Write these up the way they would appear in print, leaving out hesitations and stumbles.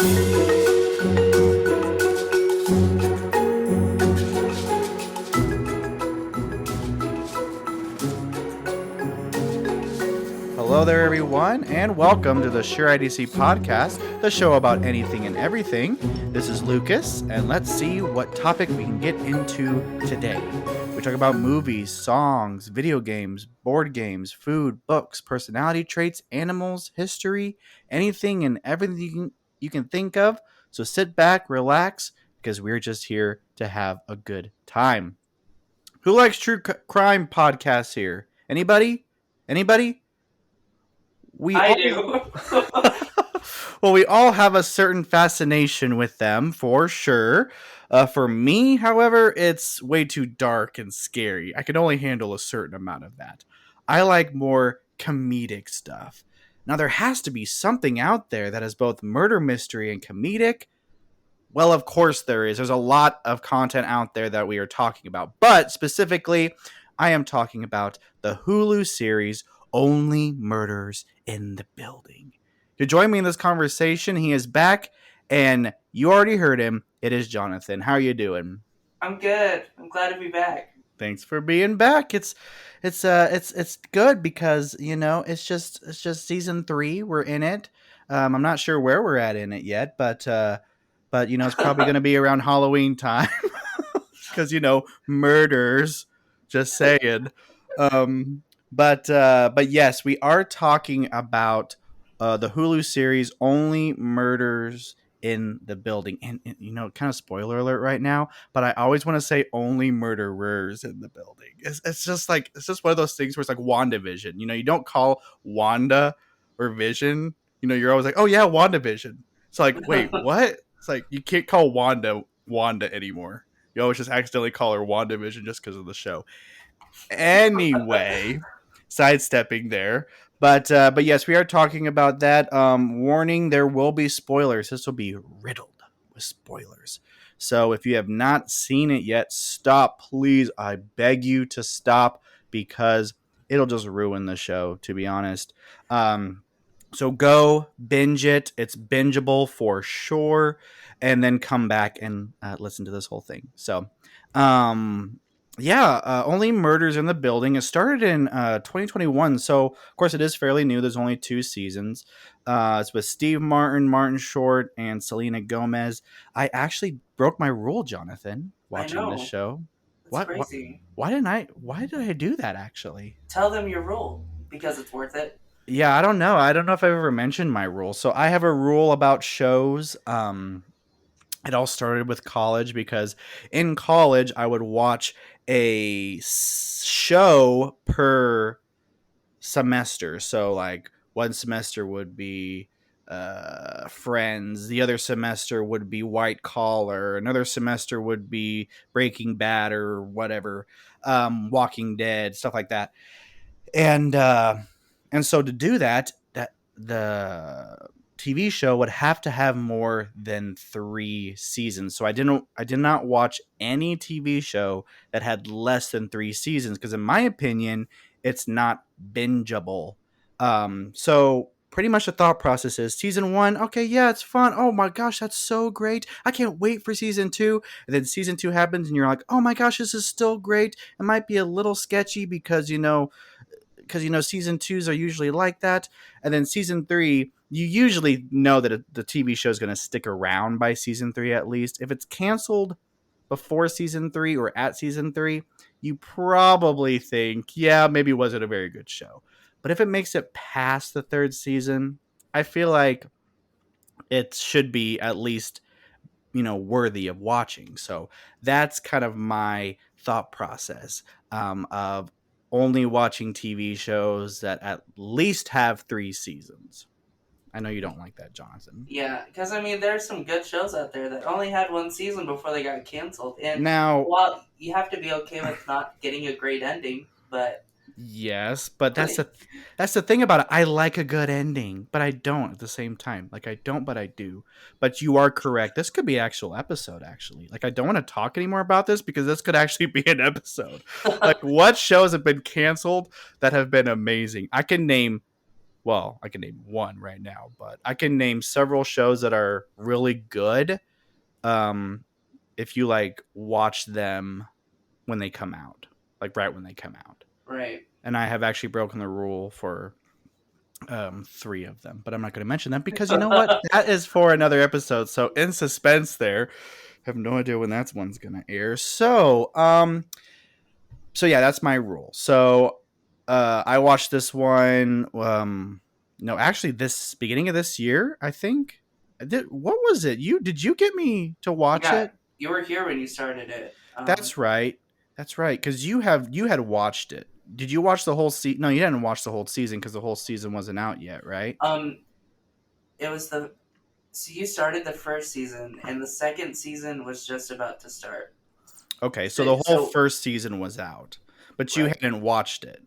Hello there, everyone, and welcome to the Sure IDC podcast, the show about anything and everything. This is Lucas, and let's see what topic we can get into today. We talk about movies, songs, video games, board games, food, books, personality traits, animals, history, anything and everything you can think of. So sit back, relax, because we're just here to have a good time. Who likes true crime podcasts here? Anybody? Anybody? I do. Well, we all have a certain fascination with them, for sure. For me, however, it's way too dark and scary. I can only handle a certain amount of that. I like more comedic stuff. Now, there has to be something out there that is both murder mystery and comedic. Well, of course there is. There's a lot of content out there that we are talking about. But specifically, I am talking about the Hulu series Only Murders in the Building. To join me in this conversation, he is back, and you already heard him. It is Jonathan. How are you doing? I'm good. I'm glad to be back. Thanks for being back. It's good because it's just season 3. We're in it. I'm not sure where we're at in it yet, but it's probably going to be around Halloween time because murders. Just saying. But yes, we are talking about the Hulu series Only Murders in the Building. And kind of spoiler alert right now, but I always want to say Only Murderers in the Building. It's just one of those things where it's like WandaVision. You don't call Wanda or Vision. You're always like, oh yeah, WandaVision. It's like, wait, what? It's like you can't call Wanda anymore. You always just accidentally call her WandaVision just because of the show. Anyway, sidestepping there. But yes, we are talking about that. Warning, there will be spoilers. This will be riddled with spoilers. So if you have not seen it yet, stop. Please, I beg you to stop because it'll just ruin the show, to be honest. So go binge it. It's bingeable for sure. And then come back and listen to this whole thing. So, Only Murders in the Building. It started in 2021, so of course it is fairly new. There's only 2 seasons. It's with Steve Martin, Martin Short, and Selena Gomez. I actually broke my rule, Jonathan, watching this show. That's crazy. Why did I do that, actually? Tell them your rule, because it's worth it. Yeah, I don't know. I don't know if I've ever mentioned my rule. So I have a rule about shows. It all started with college because in college I would watch a show per semester. So like one semester would be Friends, the other semester would be White Collar, another semester would be Breaking Bad or whatever, Walking Dead, stuff like that. And so to do that the TV show would have to have more than 3 seasons. So I did not watch any TV show that had less than 3 seasons because in my opinion, it's not bingeable. So pretty much the thought process is season 1, okay, yeah, it's fun. Oh my gosh, that's so great. I can't wait for season 2. And then season 2 happens and you're like, oh my gosh, this is still great. It might be a little sketchy because season 2s are usually like that. And then season 3, you usually know that the TV show is going to stick around by season 3 at least. If it's canceled before season 3 or at season 3, you probably think, yeah, maybe it wasn't a very good show. But if it makes it past the 3rd season, I feel like it should be at least, worthy of watching. So that's kind of my thought process of only watching TV shows that at least have 3 seasons. I know you don't like that, Jonathan. Yeah, because there's some good shows out there that only had 1 season before they got canceled. And now, while you have to be okay with not getting a great ending, but yes, but that's the thing about it. I like a good ending, but I don't at the same time. Like I don't, but I do. But you are correct. This could be an actual episode, actually. Like I don't want to talk anymore about this because this could actually be an episode. Like what shows have been canceled that have been amazing? I can name well, I can name one right now, but I can name several shows that are really good. Um, if you like watch them when they come out, like right when they come out. Right. And I have actually broken the rule for three of them, but I'm not going to mention them because you know what? That is for another episode. So in suspense there. Have no idea when that one's going to air. So yeah, that's my rule. So I watched this one no, actually this beginning of this year, I think. What was it? Did you get me to watch Yeah, it? you were here when you started it. That's right. That's right. Because you had watched it. Did you watch the whole season? No, you didn't watch the whole season because the whole season wasn't out yet, right? Um, it was the so you started the first season, and the second season was just about to start. Okay, so So, the whole so first season was out, but you right, hadn't watched it.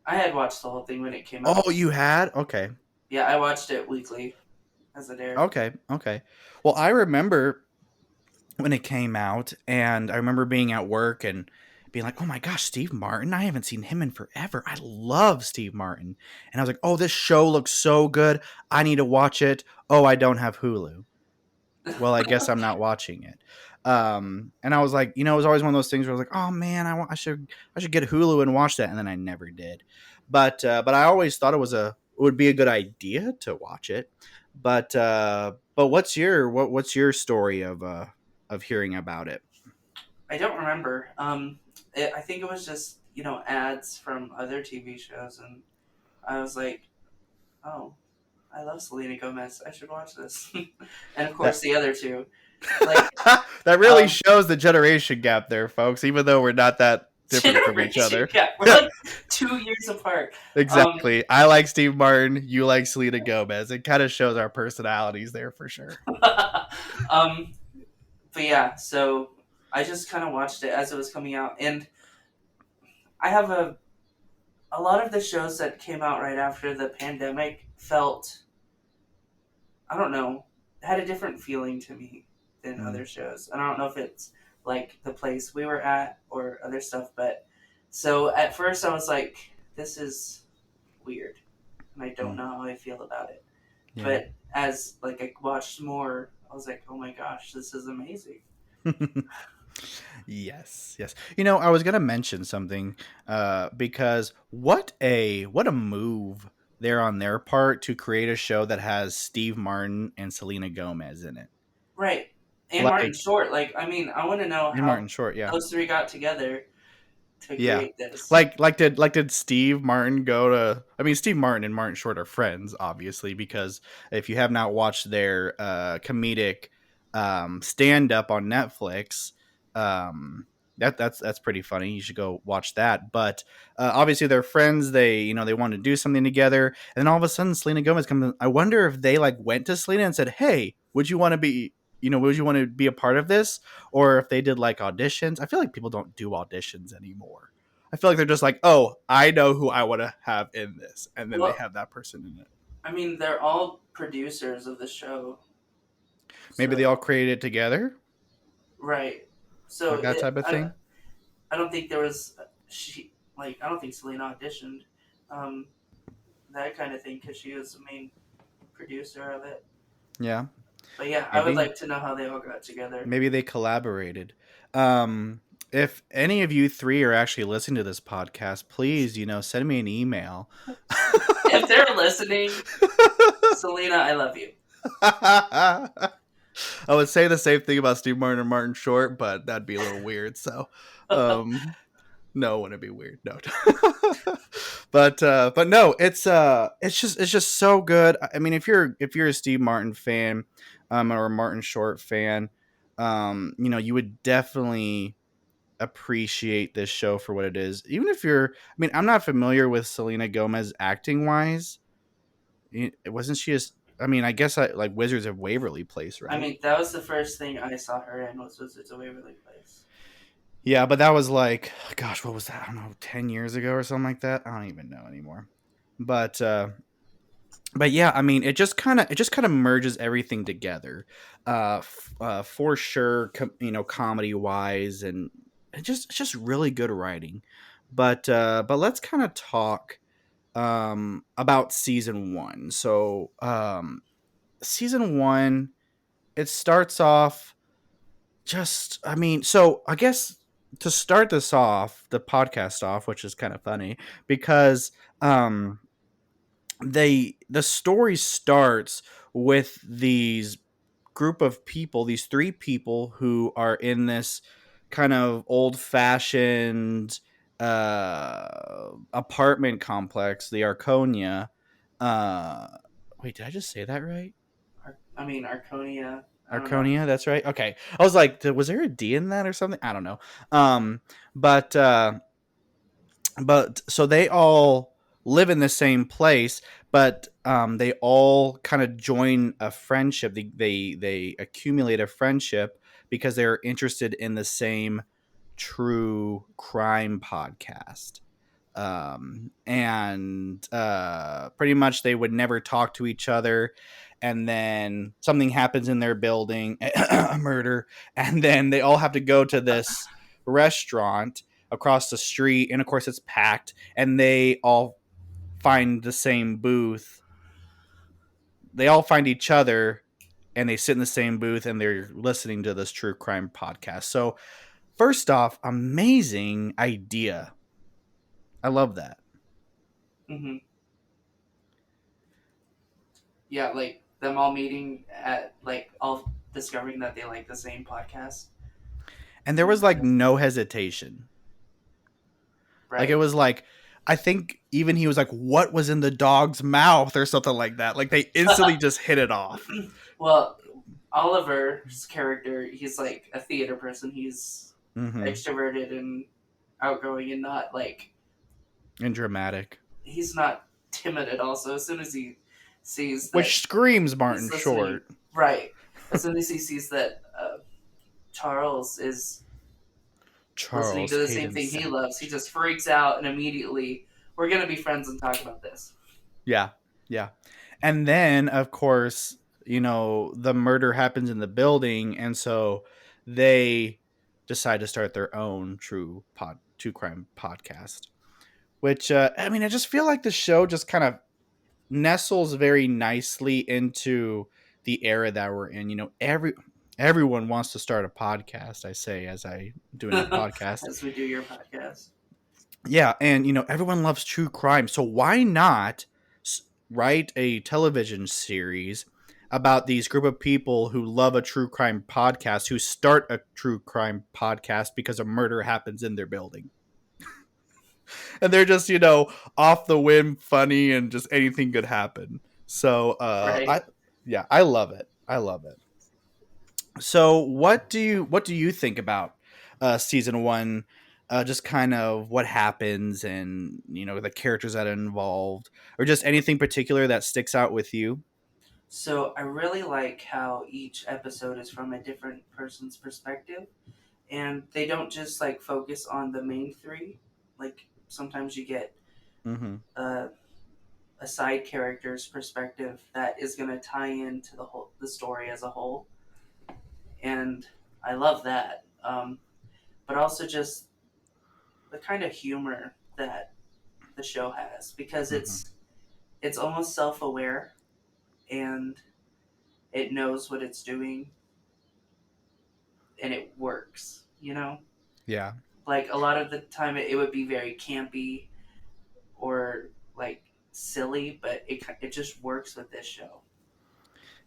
I had watched the whole thing when it came Oh, out. you had? Okay. Yeah, I watched it weekly as it aired. Okay. Okay. Well, I remember when it came out, and I remember being at work and being like, "Oh my gosh, Steve Martin! I haven't seen him in forever. I love Steve Martin." And I was like, "Oh, this show looks so good. I need to watch it." Oh, I don't have Hulu. Well, I guess I'm not watching it. And I was like, it was always one of those things where I was like, oh man, I should get Hulu and watch that, and then I never did. But I always thought it would be a good idea to watch it. But what's your story of hearing about it? I don't remember. I think it was just ads from other TV shows, and I was like, oh, I love Selena Gomez. I should watch this. And of course That the other two, like that really um, shows the generation gap there, folks. Even though we're not that different from each generation other. gap. We're like 2 years apart. Um, Exactly. I like Steve Martin. You like Selena Gomez. It kind of shows our personalities there for sure. um, but yeah, so I just kind of watched it as it was coming out, and I have a lot of the shows that came out right after the pandemic felt, I don't know, had a different feeling to me than Mm, other shows. And I don't know if it's like the place we were at or other stuff, but so at first I was like, this is weird, and I don't mm, know how I feel about it. yeah. But as like I watched more, I was like, oh my gosh, this is amazing. Yes, yes. I was gonna mention something because what a move there on their part to create a show that has Steve Martin and Selena Gomez in it. Right. And Martin Like Short, like, I mean, I want to know and how Martin Short, yeah. those three got together to Yeah. create this. Like did Steve Martin go to I mean Steve Martin and Martin Short are friends obviously because if you have not watched their comedic stand up on Netflix that's pretty funny. You should go watch that. But obviously they're friends. They want to do something together, and then all of a sudden Selena Gomez comes in. I wonder if they like went to Selena and said, "Hey, would you want to be a part of this?" Or if they did like auditions. I feel like people don't do auditions anymore. I feel like they're just like, oh, I know who I want to have in this, and then they Well, have that person in it. I mean, they're all producers of the show, Maybe they all so created it together, right. So like that type of thing. I don't think there was I don't think Selena auditioned, um, that kind of thing because she was the main producer of it. Yeah, But yeah, I would maybe like to know how they all got together. maybe they collaborated. If any of you three are actually listening to this podcast, please, send me an email. If they're listening, Selena, I love you. I would say the same thing about Steve Martin and Martin Short, but that'd be a little weird. So, um, no, it wouldn't be weird. No, but no, it's just so good. I mean, if you're a Steve Martin fan, or a Martin Short fan, you would definitely appreciate this show for what it is. Even if I mean, I'm not familiar with Selena Gomez acting wise. Wasn't she just? I mean, I guess I like Wizards of Waverly Place, I right? mean, that was the first thing I saw her in was Wizards of Waverly Place. Yeah, but that was like, gosh, what was that? I don't know, 10 years ago or something like that. I don't even know anymore. But but yeah, I mean, it just kind of merges everything together, for sure. Comedy wise, and it's just really good writing. But let's kind of talk. about season one. So season one, it starts off just, I mean, so I guess to start this off, the podcast off, which is kind of funny because the story starts with these group of people, these three people who are in this kind of old fashioned apartment complex, the Arconia. Uh, Wait, did I just say that right? I mean, Arconia. I don't know. Arconia, that's right. Okay, I was like, was there a D in that or something? I don't know. Um, but so they all live in the same place, but they all kind of join a friendship. They accumulate a friendship because they're interested in the same true crime podcast. And Pretty much they would never talk to each other, and then something happens in their building, a murder, and then they all have to go to this restaurant across the street, and of course it's packed, and they all find the same booth. They all find each other, and they sit in the same booth, and they're listening to this true crime podcast. So first off, amazing idea. I love that. Hmm. Yeah, like them all meeting at like all discovering that they like the same podcast. And there was like no hesitation. Like it Right. was like, I think even he was like, "What was in the dog's mouth?" or something like that. Like they instantly just hit it off. Well, Oliver's character, he's like a theater person. He's Mm-hmm. extroverted and outgoing and not like And dramatic, he's not timid at all. So as soon as he sees that which screams he's Martin listening, Short. right? As soon as he sees that Charles is listening Charles to the same Hayden thing he loves, he Sandwich. just freaks out and immediately we're gonna be friends and talk about this. Yeah, yeah. And then, of course, the murder happens in the building, and so they decide to start their own true crime podcast. Which I mean, I just feel like the show just kind of nestles very nicely into the era that we're in. Everyone wants to start a podcast. I say as I doing a podcast. As we do your podcast. Yeah, and everyone loves true crime, so why not write a television series about these group of people who love a true crime podcast, who start a true crime podcast because a murder happens in their building, and they're just off the whim, funny, and just anything could happen. So Right. I yeah, I love it. I love it. So what do you think about season one? Just kind of what happens, and the characters that are involved, or just anything particular that sticks out with you. So I really like how each episode is from a different person's perspective, and they don't just like focus on the main three. Like sometimes you get Mm-hmm. a, a side character's perspective that is going to tie into the story as a whole, and I love that. But also just the kind of humor that the show has because Mm-hmm. it's almost self aware and it knows what it's doing and it works. You know, Yeah, like a lot of the time it would be very campy or like silly, but it just works with this show.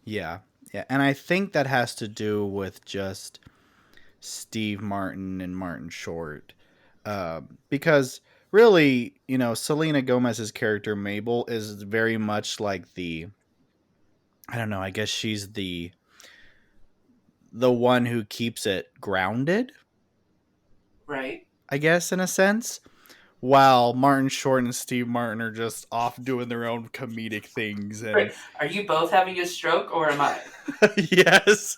yeah, yeah, and I think that has to do with just Steve Martin and Martin Short, because really, Selena Gomez's character Mabel is very much like the, I don't know, I guess she's the one who keeps it grounded, Right? I guess, in a sense. While Martin Short and Steve Martin are just off doing their own comedic things, and Are you both having a stroke or am I? yes.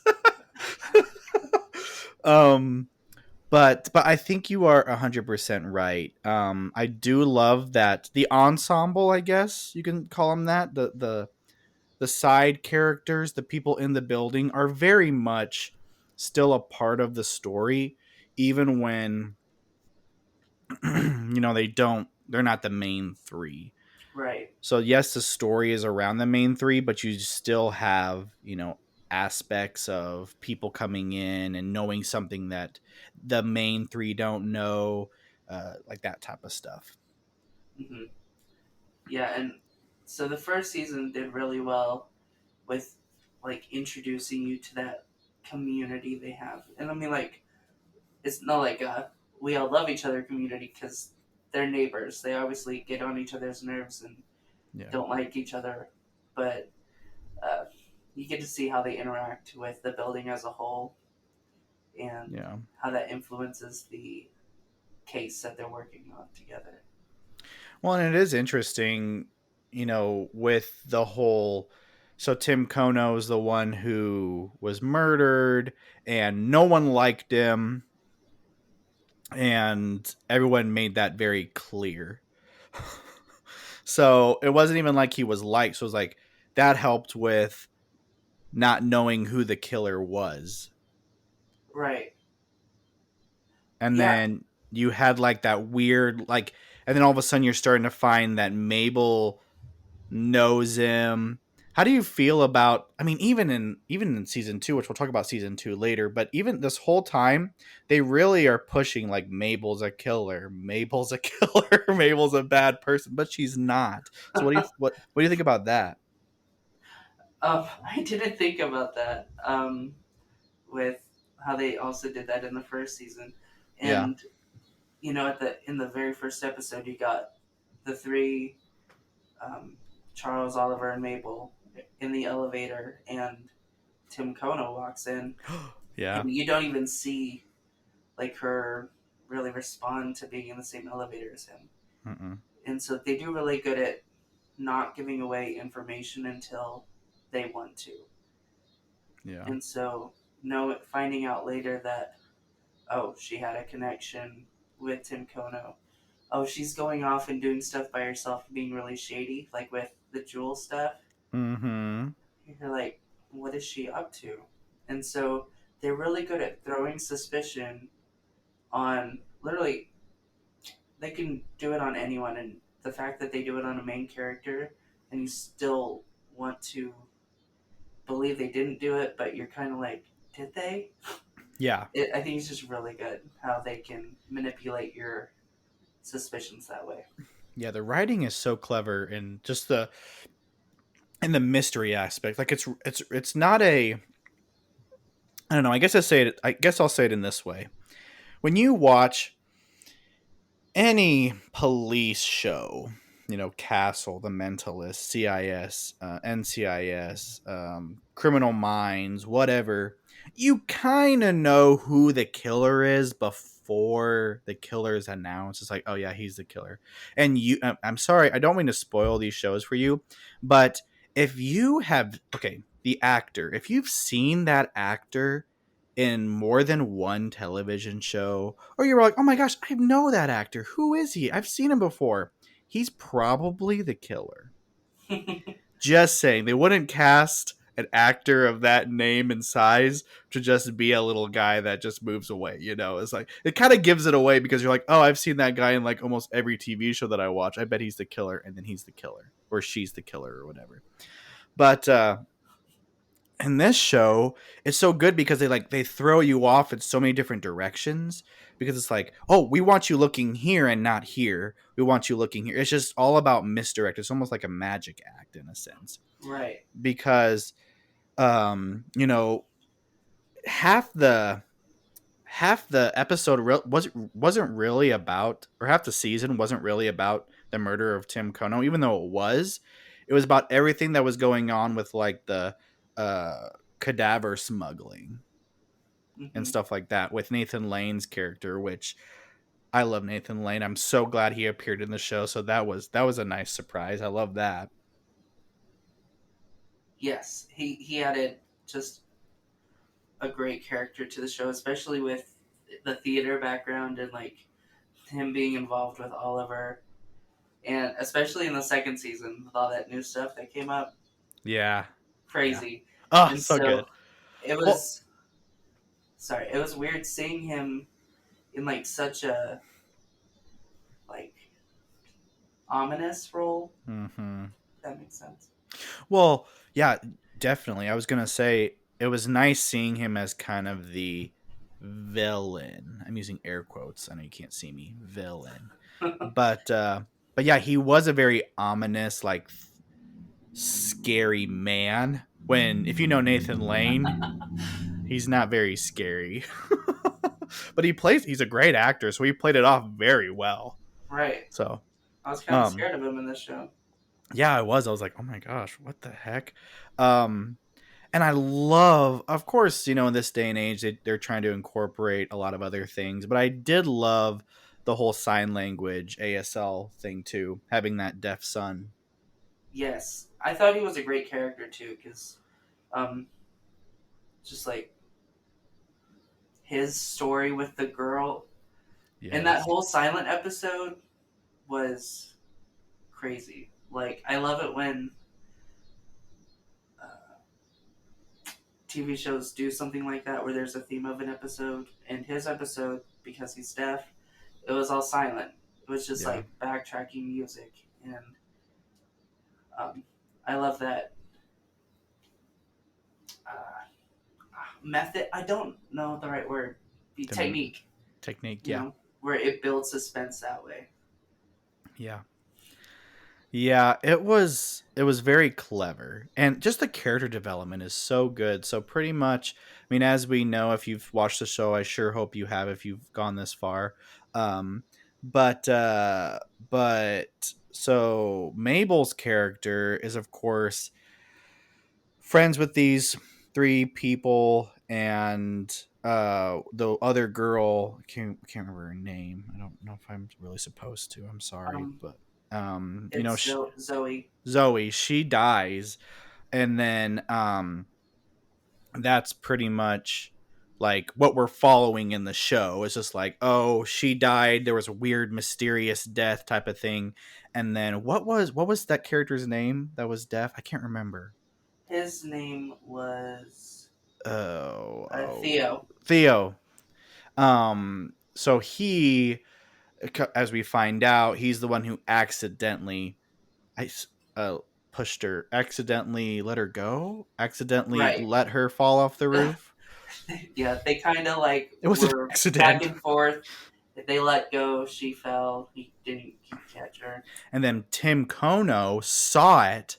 um but I think you are 100% right. I do love that the ensemble, I guess you can call them that, the side characters, the people in the building, are very much still a part of the story, even when they're not the main three. Right. So yes, the story is around the main three, but you still have, aspects of people coming in and knowing something that the main three don't know, like that type of stuff. Hmm. Yeah, and so the first season did really well with like introducing you to that community they have, and I mean like it's not like we all love each other community because they're neighbors. They obviously get on each other's nerves and Yeah. don't like each other, but uh, you get to see how they interact with the building as a whole and Yeah. how that influences the case that they're working on together. Well, and it is interesting, with the whole. So Tim Kono is the one who was murdered, and no one liked him, and everyone made that very clear. So it wasn't even like he was liked. So it was like that helped with not knowing who the killer was. Right. And Yeah. then you had like that weird, like, and then all of a sudden you're starting to find that Mabel knows him. How do you feel about, I mean, even in season 2, which we'll talk about season 2 later, but even this whole time they really are pushing like Mabel's a killer, Mabel's a killer, Mabel's a bad person, but she's not. So what do you think about that? I didn't think about that with how they also did that in the first season, Yeah. and at the in the very first episode you got the three, um, Charles, Oliver, and Mabel in the elevator, and Tim Kono walks in, Yeah. and you don't even see like her really respond to being in the same elevator as him, Mm-mm. and so they do really good at not giving away information until they want to. Yeah. And so, no, finding out later that, oh, she had a connection with Tim Kono. Oh, she's going off and doing stuff by herself, being really shady, like with the jewel stuff. Mm-hmm. You're like, what is she up to? And so they're really good at throwing suspicion on literally, they can do it on anyone. And the fact that they do it on a main character and you still want to believe they didn't do it, but you're kind of like, did they? Yeah. I think it's just really good how they can manipulate your suspicions that way. Yeah, the writing is so clever, and just the mystery aspect. Like it's not a, I don't know, I guess I'll say it in this way. When you watch any police show, Castle, The Mentalist, CIS, NCIS, Criminal Minds, whatever, you kind of know who the killer is before the killer is announced. It's like, oh yeah, he's the killer. And I'm sorry, I don't mean to spoil these shows for you, but if you have, okay, the actor, if you've seen that actor in more than one television show, or you're like, oh my gosh, I know that actor. Who is he? I've seen him before. He's probably the killer. Just saying, they wouldn't cast an actor of that name and size to just be a little guy that just moves away. It's like it kind of gives it away because you're like, oh, I've seen that guy in like almost every TV show that I watch. I bet he's the killer, and then he's the killer, or she's the killer, or whatever. But in this show, it's so good because they throw you off in so many different directions, because it's like, oh, we want you looking here and not here, we want you looking here. It's just all about misdirect. It's almost like a magic act in a sense, Right. because um you know half the episode wasn't really about, or half the season wasn't really about the murder of Tim Kono, even though it was about everything that was going on with like the uh cadaver smuggling and Hmm. stuff like that with Nathan Lane's character, which I love Nathan Lane. I'm so glad he appeared in the show. So that was a nice surprise. I love that. Yes, he added just a great character to the show, especially with the theater background and like him being involved with Oliver, and especially in the second season with all that new stuff that came up, Yeah. Yeah. crazy. Oh, And so so good. it Well, was sorry, it was weird seeing him in like such a like ominous role. Mm-hmm. If that makes sense. Well, yeah, definitely. I was gonna say it was nice seeing him as kind of the villain. I'm using air quotes. I know you can't see me. Villain, but yeah, he was a very ominous, like scary man. When if you know Nathan Lane, he's not very scary, but he's a great actor, so he played it off very well. Right. So, I was kind of um, scared of him in this show. yeah, I was like, oh my gosh, what the heck? Um, and I love, of course, in this day and age, they're trying to incorporate a lot of other things, but I did love the whole sign language ASL thing too, having that deaf son. Yes, I thought he was a great character too, because um, just like his story with the girl and that Yes. whole silent episode was crazy. Like I love it when uh, TV shows do something like that, where there's a theme of an episode, and his episode, because he's deaf, it was all silent. It was just Yeah. like backtracking music, and um, I love that method. I don't know the right word. The The technique, technique. Yeah. where it builds suspense that way. Yeah. Yeah, it was very clever. And just the character development is so good. So pretty much, I mean, as we know, if you've watched the show, I sure hope you have if you've gone this far. Um but so Mabel's character is of course friends with these three people, and the other girl, can't remember her name. I don't know if I'm really supposed to. I'm sorry, Um, but it's Zoe. Zoe, she dies, and then that's pretty much like what we're following in the show. It's just like, oh, she died, there was a weird mysterious death type of thing. And then what was that character's name that was deaf? I can't remember. His name was Oh, Theo. Theo. So he, as we find out, he's the one who accidentally I uh, pushed her, accidentally let her go, accidentally Right. let her fall off the roof. Yeah, they kind of like It was an were back accident. and forth. If they let go, she fell. He didn't catch her. And then Tim Kono saw it,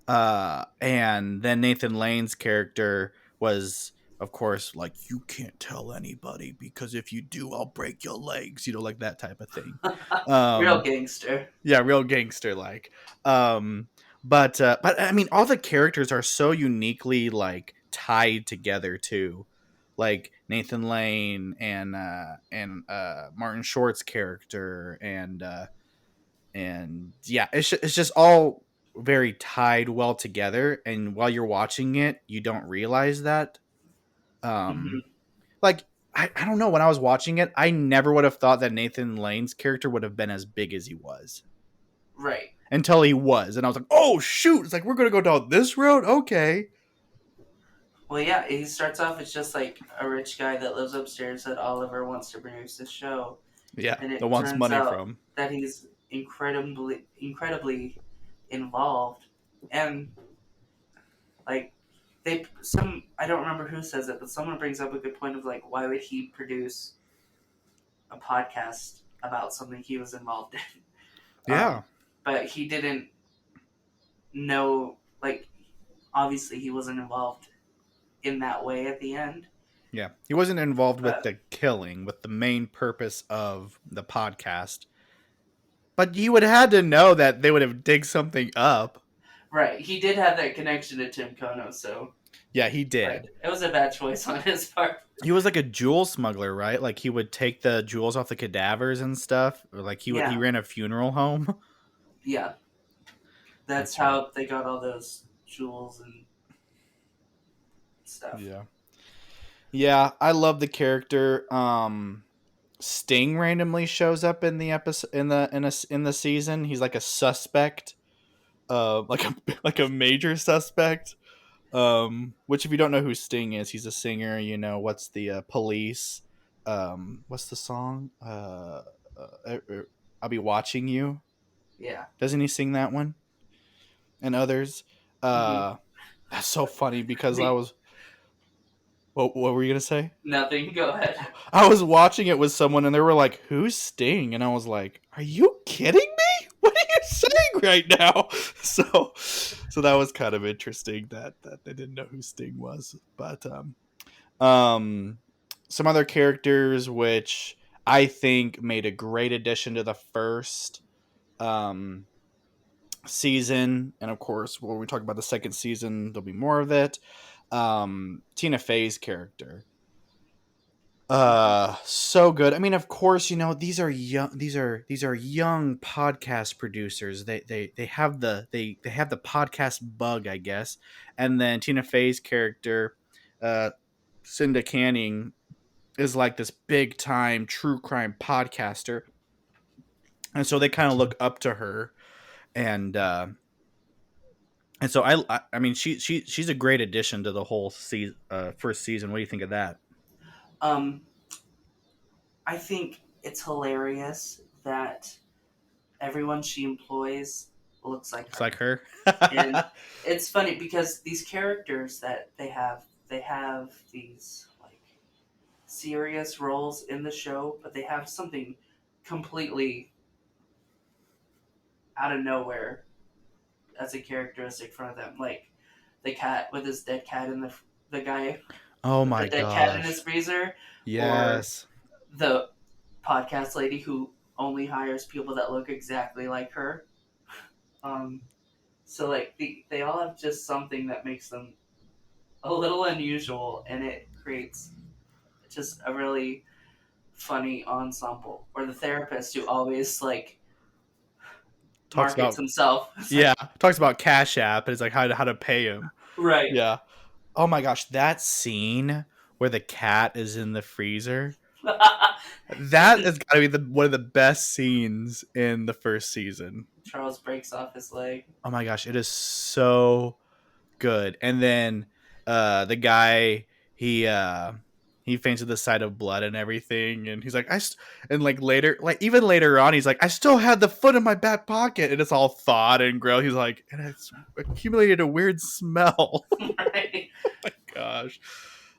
and then Nathan Lane's character was, of course, like, you can't tell anybody because if you do, I'll break your legs, like that type of thing. Real Um, gangster. yeah, real gangster like. Um, but I mean, all the characters are so uniquely like tied together too, like Nathan Lane and Martin Short's character, and yeah, it's just all very tied well together. And while you're watching it, you don't realize that. Um, Hmm. like I don't know, when I was watching it, I never would have thought that Nathan Lane's character would have been as big as he was Right. until he was, and I was like, "Oh shoot!" It's like we're gonna go down this road, okay? Well, yeah, he starts off as just like a rich guy that lives upstairs that Oliver wants to produce this show, Yeah, and that it wants turns money out from. that he's incredibly involved, and like I don't remember who says it, but someone brings up a good point of like why would he produce a podcast about something he was involved in? Um, Yeah, but he didn't know, like, obviously he wasn't involved in that way at the end. yeah. He wasn't involved with But the killing, with the main purpose of the podcast, but you would have had to know that they would have dig something up. right, he did have that connection to Tim Kono, so Yeah, he like did. it was a bad choice on his part. He was like a jewel smuggler, right? Like he would take the jewels off the cadavers and stuff. Or like he Yeah, ran a funeral home. yeah, that's That's right. how they got all those jewels and stuff. Yeah. Yeah, I love the character. Sting randomly shows up in the episode in the season. He's like a suspect, like a like a major suspect. Which if you don't know who Sting is, he's a singer. What's the Police? What's the song? I'll be watching you. Yeah. Doesn't he sing that one and others? Hmm. Uh, that's so funny because I The was. What were you gonna say? nothing. Go ahead. I was watching it with someone and they were like, "Who's Sting?" And I was like, "Are you kidding me? What are you saying right now?" So that was kind of interesting that they didn't know who Sting was. But um, some other characters which I think made a great addition to the first um season, and of course, when we talk about the second season, there'll be more of it. Tina Fey's character, so good. I mean, of course, these are young, these are young podcast producers. They have they have the podcast bug, I guess. And then Tina Fey's character, uh Cinda Canning, is like this big time true crime podcaster, and so they kind of look up to her. And uh and so I mean, she's a great addition to the whole first season. What do you think of that? Um, I think it's hilarious that everyone she employs looks like It's her. like her. And it's funny because these characters that they have these like serious roles in the show, but they have something completely out of nowhere as a characteristic for them. Like the cat with his dead cat in the guy Oh with the my dead cat in his gosh. freezer, or Yes. the podcast lady who only hires people that look exactly like her. Um, so like they all have just something that makes them a little unusual, and it creates just a really funny ensemble. Or the therapist who always like Talks markets about, himself. It's yeah, like talks about Cash App, and it's like how to pay him. right. Yeah. Oh my gosh, that scene where the cat is in the freezer. That has got to be one of the best scenes in the first season. Charles breaks off his leg. Oh my gosh, it is so good. And then the guy, he faints at the sight of blood and everything, and he's like, and like later, like even later on, he's like, I still had the foot in my back pocket, and it's all thawed and gross. He's like, and it's accumulated a weird smell. Right. Gosh.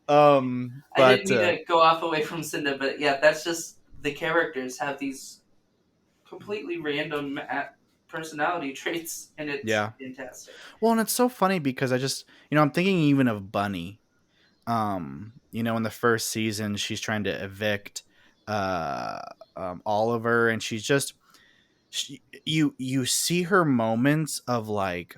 I didn't But mean to go off away from Cinda, but yeah, that's just the characters have these completely random personality traits, and it's yeah. fantastic. Well, and it's so funny because I'm thinking even of Bunny. In the first season, she's trying to evict uh Oliver, and you see her moments of like,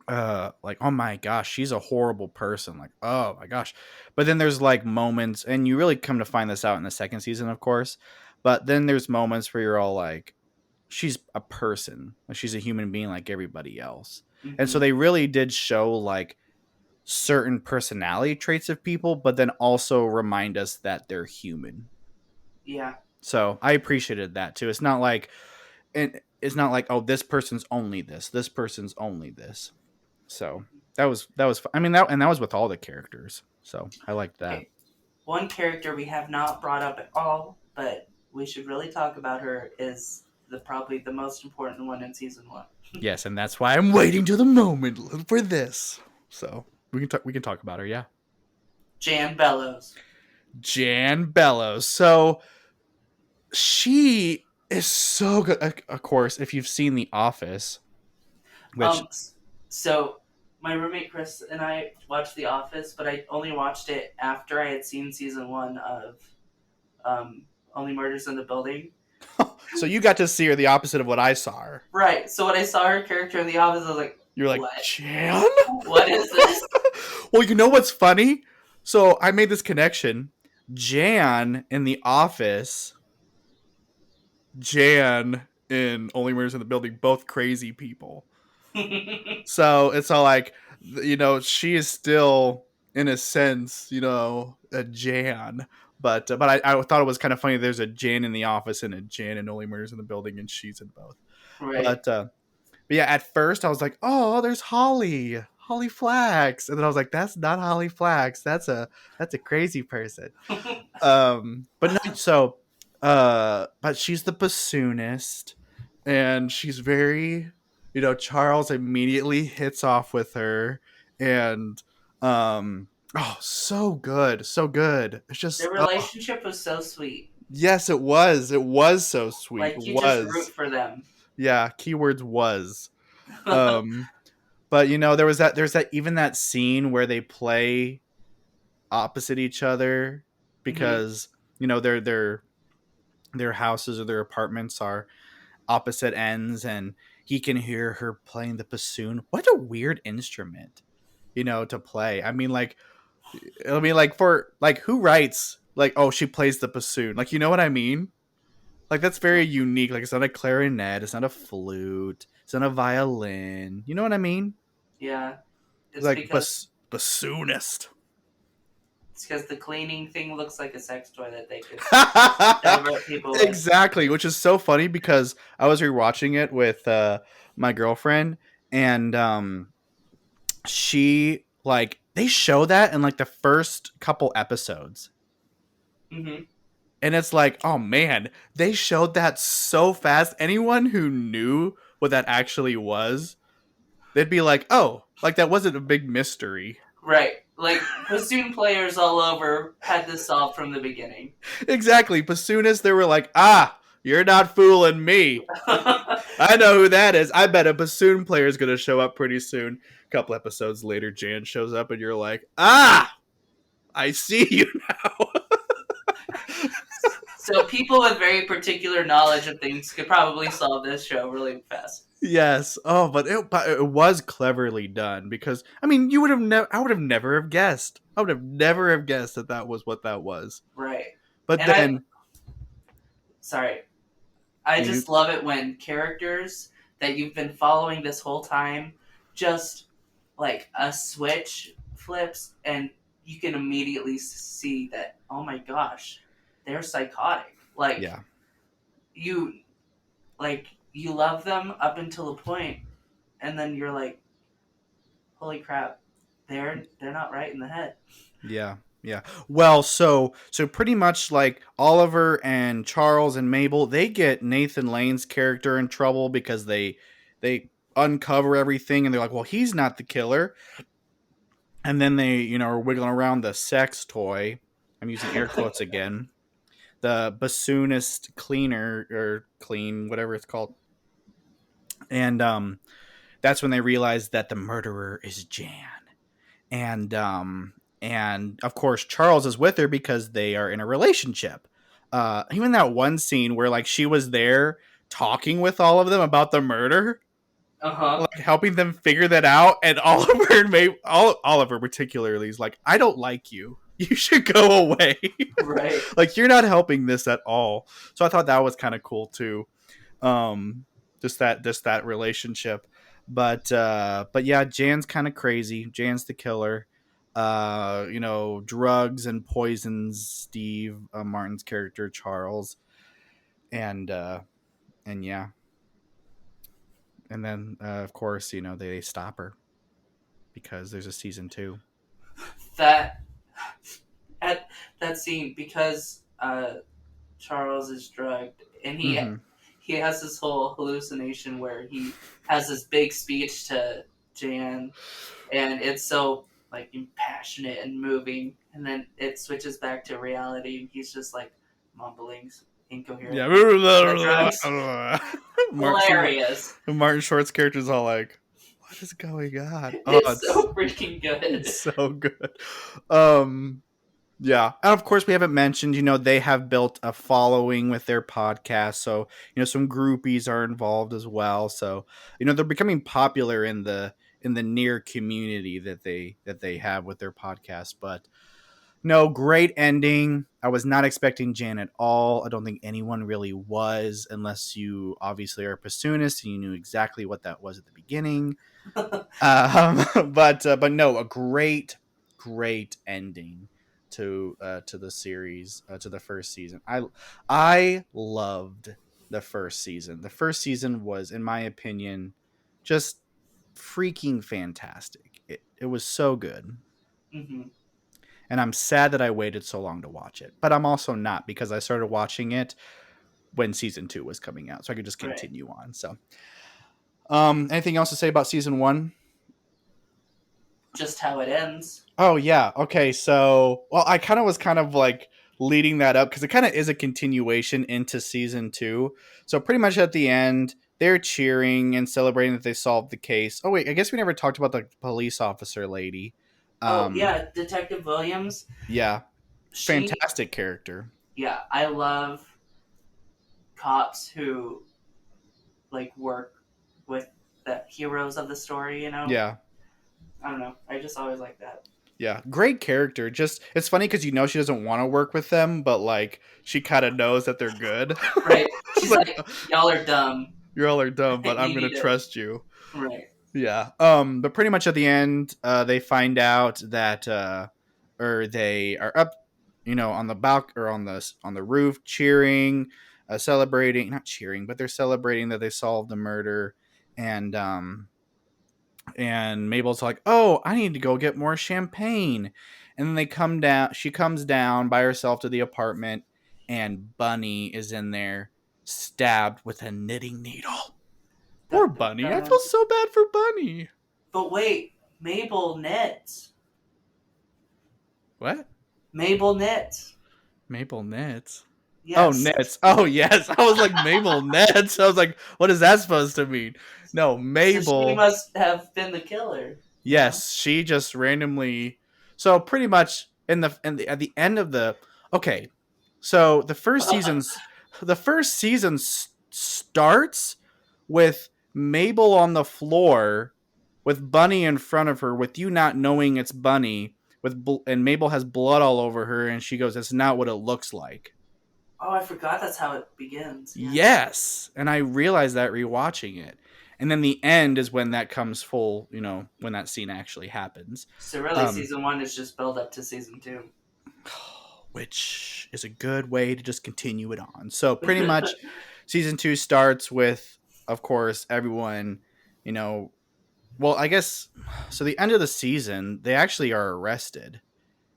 oh my gosh, she's a horrible person, like, oh my gosh. But then there's like moments, and you really come to find this out in the second season, of course, but then there's moments where you're all like, she's a person, like she's a human being like everybody else. And so Hmm. they really did show like certain personality traits of people, but then also remind us that they're human. Yeah. So I appreciated that too. It's not like, oh, this person's only this person's only this. So that was I mean, that was with all the characters. So I liked that. Okay. One character we have not brought up at all, but we should really talk about her is the probably the most important one in season one. Yes, and that's why I'm waiting to the moment for this. So we can talk about her, yeah. Jan Bellows. Jan Bellows. So she is so good. Of course, if you've seen The Office, which Um, so my roommate Chris and I watched The Office, but I only watched it after I had seen season one of Only Murders in the Building. so you got to see her the opposite of what I saw her. Right. So when I saw her character in The Office, I was like, You're like, "What? Jan? What is this?" Well, you know what's funny? So I made this connection. Jan in The Office, Jan in Only Murders in the Building, both crazy people. So it's all like, she is still, in a sense, a Jan. But I thought it was kind of funny. There's a Jan in The Office and a Jan in Only Murders in the Building, and she's in both. Right. But yeah, at first I was like, oh, there's Holly Flax, and then I was like, that's not Holly Flax. That's a crazy person. But no, so but she's the bassoonist, and she's very, Charles immediately hits off with her, and oh, so good, so good. It's Their just, oh, relationship was so sweet. yes, it was so sweet, it Like you just root was. for them. Yeah, keywords was. um but there's that, even that scene where they play opposite each other, Hmm. because their houses or their apartments are opposite ends, and he can hear her playing the bassoon. What a weird instrument, to play. I mean, for like, who writes like, oh, she plays the bassoon, like, you know what I mean? Like, that's very unique. Like, it's not a clarinet, it's not a flute, it's not a violin, you know what I mean? Yeah, it's Like, because bassoonist. the cleaning thing looks like a sex toy that they could divert people with. Exactly, which is so funny because I was rewatching it with my girlfriend, and she, like, they show that in like the first couple episodes, Hmm. and it's like, oh man, they showed that so fast. Anyone who knew what that actually was, they'd be like, oh, like, that wasn't a big mystery. Right. Like bassoon players all over had this solved from the beginning. Exactly, bassoonists, they were like, ah, you're not fooling me. I know who that is. I bet a bassoon player is going to show up pretty soon. A couple episodes later, Jan shows up, and you're like, ah, I see you now. So people with very particular knowledge of things could probably solve this show really fast. Yes. Oh, but it was cleverly done, because I mean, you would have never. I would have never have guessed. I would have never have guessed that that was what that was. Right. But And I then sorry. I you, just love it when characters that you've been following this whole time just like a switch flips and you can immediately see that oh my gosh, they're psychotic. yeah, You you love them up until a point and then you're like holy crap, they're not right in the head. yeah, yeah. Well, so pretty much like Oliver and Charles and Mabel, they get Nathan Lane's character in trouble because they uncover everything, and they're like, well, he's not the killer. And then they, are wiggling around the sex toy. I'm using air quotes again. The bassoonist cleaner, or clean, whatever it's called. And that's when they realize that the murderer is Jan. And of course Charles is with her because they are in a relationship. Even that one scene where, like, she was there talking with all of them about the murder, Uh-huh. like helping them figure that out, and Oliver Oliver particularly is like, I don't like you. You should go away. Right. Like, you're not helping this at all. So I thought that was kind of cool too. Um, just that relationship. But yeah, Jan's kind of crazy. Jan's the killer. Drugs and poisons Steve, Martin's character Charles, and yeah, and then of course, they stop her because there's a season two. That at that scene because Charles is drugged and Mm-hmm. he has this whole hallucination where he has this big speech to Jan and it's so like passionate and moving and then it switches back to reality and he's just like mumbling Yeah. incoherently on the drugs. Martin, Hilarious. Martin Short's character is all like, what is going on? Oh, It's so freaking it's good. so good. Um, Yeah. And of course, we haven't mentioned, they have built a following with their podcast. So, some groupies are involved as well. So, they're becoming popular in the near community that they have with their podcast. But no, great ending. I was not expecting Jan at all. I don't think anyone really was, unless you obviously are a bassoonist and you knew exactly what that was at the beginning. But no, a great ending to the series, to the first season. I loved the first season. The first season was, in my opinion, just freaking fantastic. It was so good, Hmm. and I'm sad that I waited so long to watch it. But I'm also not, because I started watching it when season 2 was coming out, so I could just Right. continue on. So, anything else to say about season 1? Just how it ends. Oh yeah. Okay. So, well, I kind of was kind of like leading that up because it kind of is a continuation into season 2. So pretty much at the end, they're cheering and celebrating that they solved the case. Oh wait, I guess we never talked about the police officer lady. Oh Um, yeah, Detective Williams. yeah, She, fantastic character. yeah, I love cops who like work with the heroes of the story. You know, Yeah, I don't know. I just always like that. yeah, great character. Just it's funny because she doesn't want to work with them, but like she kind of knows that they're good. Right. It's She's like, like, y'all are dumb. you all are dumb, but I'm You gonna need to. trust you. Right. Yeah. But pretty much at the end, they find out that, or they are up, on the balcony or on the roof, cheering, celebrating, not cheering, but they're celebrating that they solved the murder, and and Mabel's like, "Oh, I need to go get more champagne," and then they come down. She comes down by herself to the apartment, and Bunny is in there, stabbed with a knitting needle. Dun, Poor dun, Bunny. I feel dun. so bad for Bunny. But wait, Mabel knits. What? Mabel knits. Maple Nets. Oh, Yes. Nets. Oh, yes. I was like, Mabel Nets. I was like, what is that supposed to mean? No, So she Mabel. must have been the killer. You know. Yes, she just randomly. So pretty much at the end of the okay, so the first season starts with Mabel on the floor with Bunny in front of her, with you not knowing it's Bunny, and Mabel has blood all over her, and she goes, "That's not what it looks like." Oh, I forgot that's how it begins. Yeah. Yes, and I realized that rewatching it. And then the end is when that comes full, when that scene actually happens. So really, Um, season one is just build up to season two. which is a good way to just continue it on. So pretty much season 2 starts with, of course, everyone, you know, well, I guess so the end of the season, they actually are arrested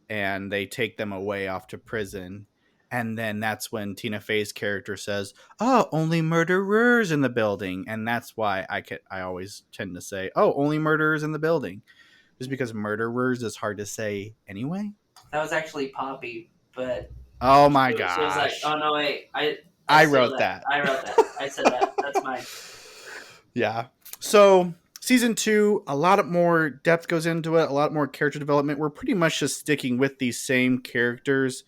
and they take them away off to prison. And then that's when Tina Fey's character says, "Oh, only murderers in the building," and that's why I always tend to say, "Oh, only murderers in the building," just because murderers is hard to say anyway. That was actually Poppy, but Oh my she was like, gosh, "Oh no, wait, I I stole wrote that. that. I wrote that. I said that. That's mine." Yeah. So season 2, a lot more depth goes into it, a lot more character development. We're pretty much just sticking with these same characters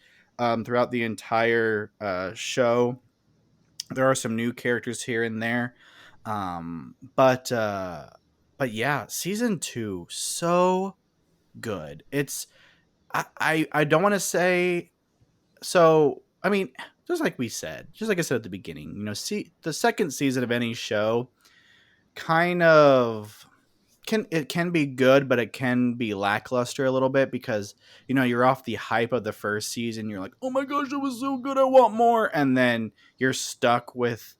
throughout the entire show. There are some new characters here and there, but yeah, season 2 so good. It's I don't want to say so. I mean, just like I said at the beginning, see the second season of any show kind of can be good, but it can be lackluster a little bit because you're off the hype of the first season. You're like, oh my gosh, it was so good, I want more, and then you're stuck with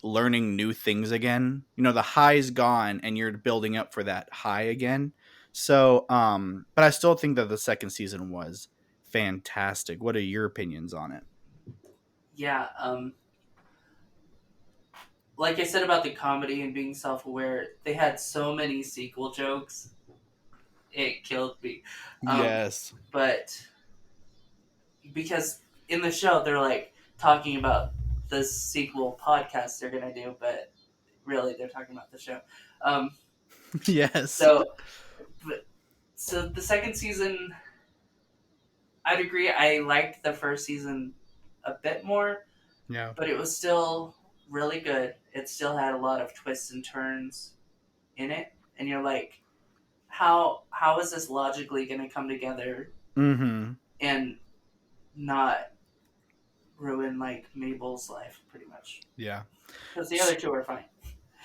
learning new things again. The high's gone, and you're building up for that high again. So, but I still think that the second season was fantastic. What are your opinions on it? Yeah. Like I said about the comedy and being self-aware, they had so many sequel jokes. It killed me. Yes. But because in the show they're like talking about the sequel podcast they're gonna do, but really they're talking about the show. Um, Yes. so, but, so the second season, I'd agree. I liked the first season a bit more, Yeah. but it was still really good. It still had a lot of twists and turns in it, and you're like, how is this logically going to come together Mm-hmm. and not ruin like Mabel's life pretty much? Yeah. Because the other two are fine.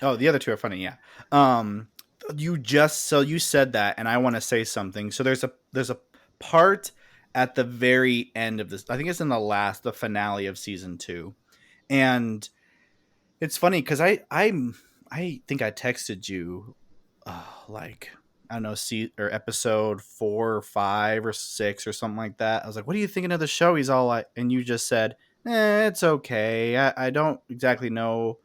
Oh, the other two are funny. Yeah. Um, you said that, and I want to say something. So there's a part at the very end of this. I think it's in the finale of season 2, and it's funny because I think I texted you like I don't know, see or episode 4 or 5 or 6 or something like that. I was like, "What are you thinking of the show?" He's all like, and you just said, it's okay. I don't exactly know,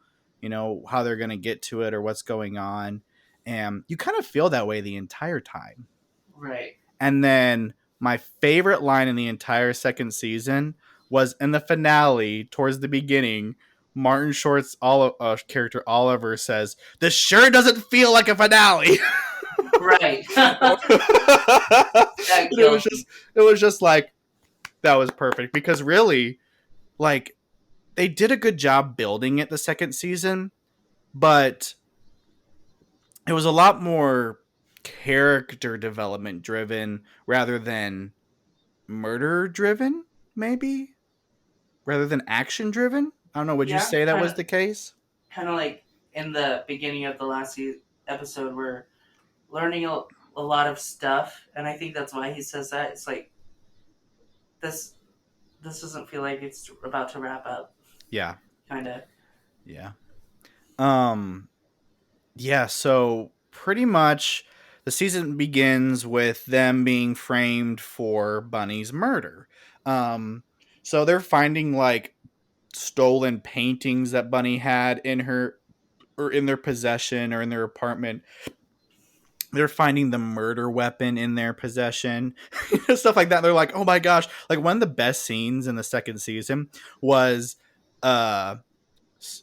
how they're gonna get to it or what's going on." And you kind of feel that way the entire time. Right. And then my favorite line in the entire second season was in the finale towards the beginning. Martin Short's character Oliver says, "This sure doesn't feel like a finale." Right. And That it was killed just me. it was just like that was perfect because really, like, they did a good job building it the second season, but it was a lot more character development driven rather than murder driven, maybe, rather than action driven. I don't know. Would you Yeah, say that was the case? kind of like in the beginning of the episode, we're learning a lot of stuff, and I think that's why he says that. It's like this this doesn't feel like it's about to wrap up, Yeah. kind of. Yeah. Um. Yeah. So pretty much, the season begins with them being framed for Bunny's murder. Um. So they're finding like stolen paintings that Bunny had in her or in their possession or in their apartment. They're finding the murder weapon in their possession, stuff like that. They're like, oh my gosh! Like, one of the best scenes in the second season was uh,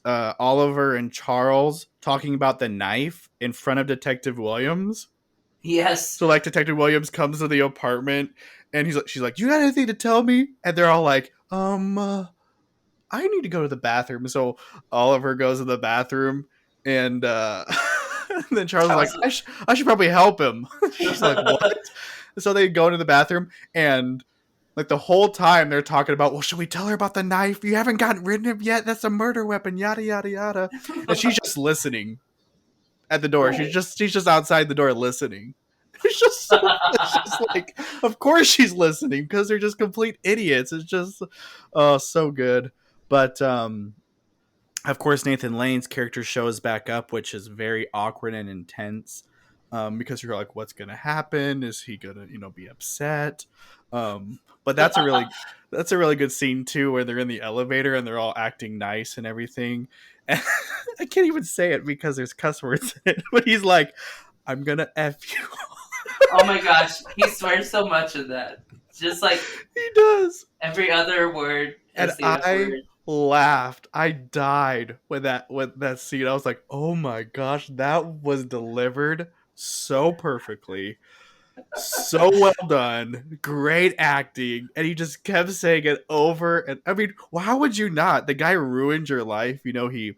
Oliver and Charles talking about the knife in front of Detective Williams. Yes. So like, Detective Williams comes to the apartment and she's like, "You got anything to tell me?" And they're all like, I need to go to the bathroom. So Oliver goes to the bathroom, and and then Charles is like, Charles. I should probably help him. She's like, what? So they go into the bathroom, and like the whole time they're talking about, well, should we tell her about the knife? You haven't gotten rid of it yet. That's a murder weapon. Yada yada yada. And she's just listening at the door. Right. She's just outside the door listening. It's just like, of course she's listening because they're just complete idiots. It's just so good. But of course, Nathan Lane's character shows back up, which is very awkward and intense. Because you're like, what's gonna happen? Is he gonna, be upset? But that's a really good scene too, where they're in the elevator and they're all acting nice and everything. And I can't even say it because there's cuss words in it. But he's like, "I'm gonna f you." Oh my gosh, he swears so much in that. Just like He does. every other word And is the F I word. laughed. I died with that scene. I was like, "Oh my gosh, that was delivered so perfectly. So well done. Great acting." And he just kept saying it over and I mean, well, how would you not? The guy ruined your life. He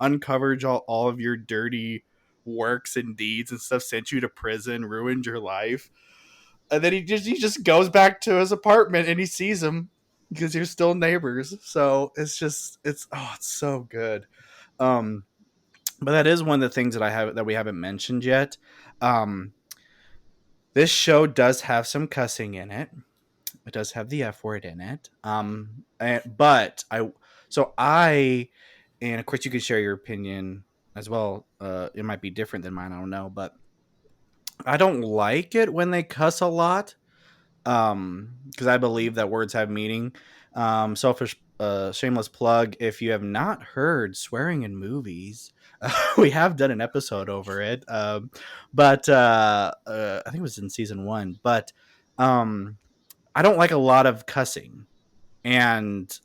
uncovered all of your dirty works and deeds and stuff, sent you to prison, ruined your life. And then he just goes back to his apartment and he sees him because you're still neighbors. So it's so good. Um, but that is one of the things that we haven't mentioned yet. Um, this show does have some cussing in it. It does have the F word in it. But and of course you can share your opinion as well. It might be different than mine. I don't know, but I don't like it when they cuss a lot. Because I believe that words have meaning. Selfish, shameless plug. If you have not heard swearing in movies, we have done an episode over it. But I think it was in season 1. But I don't like a lot of cussing, and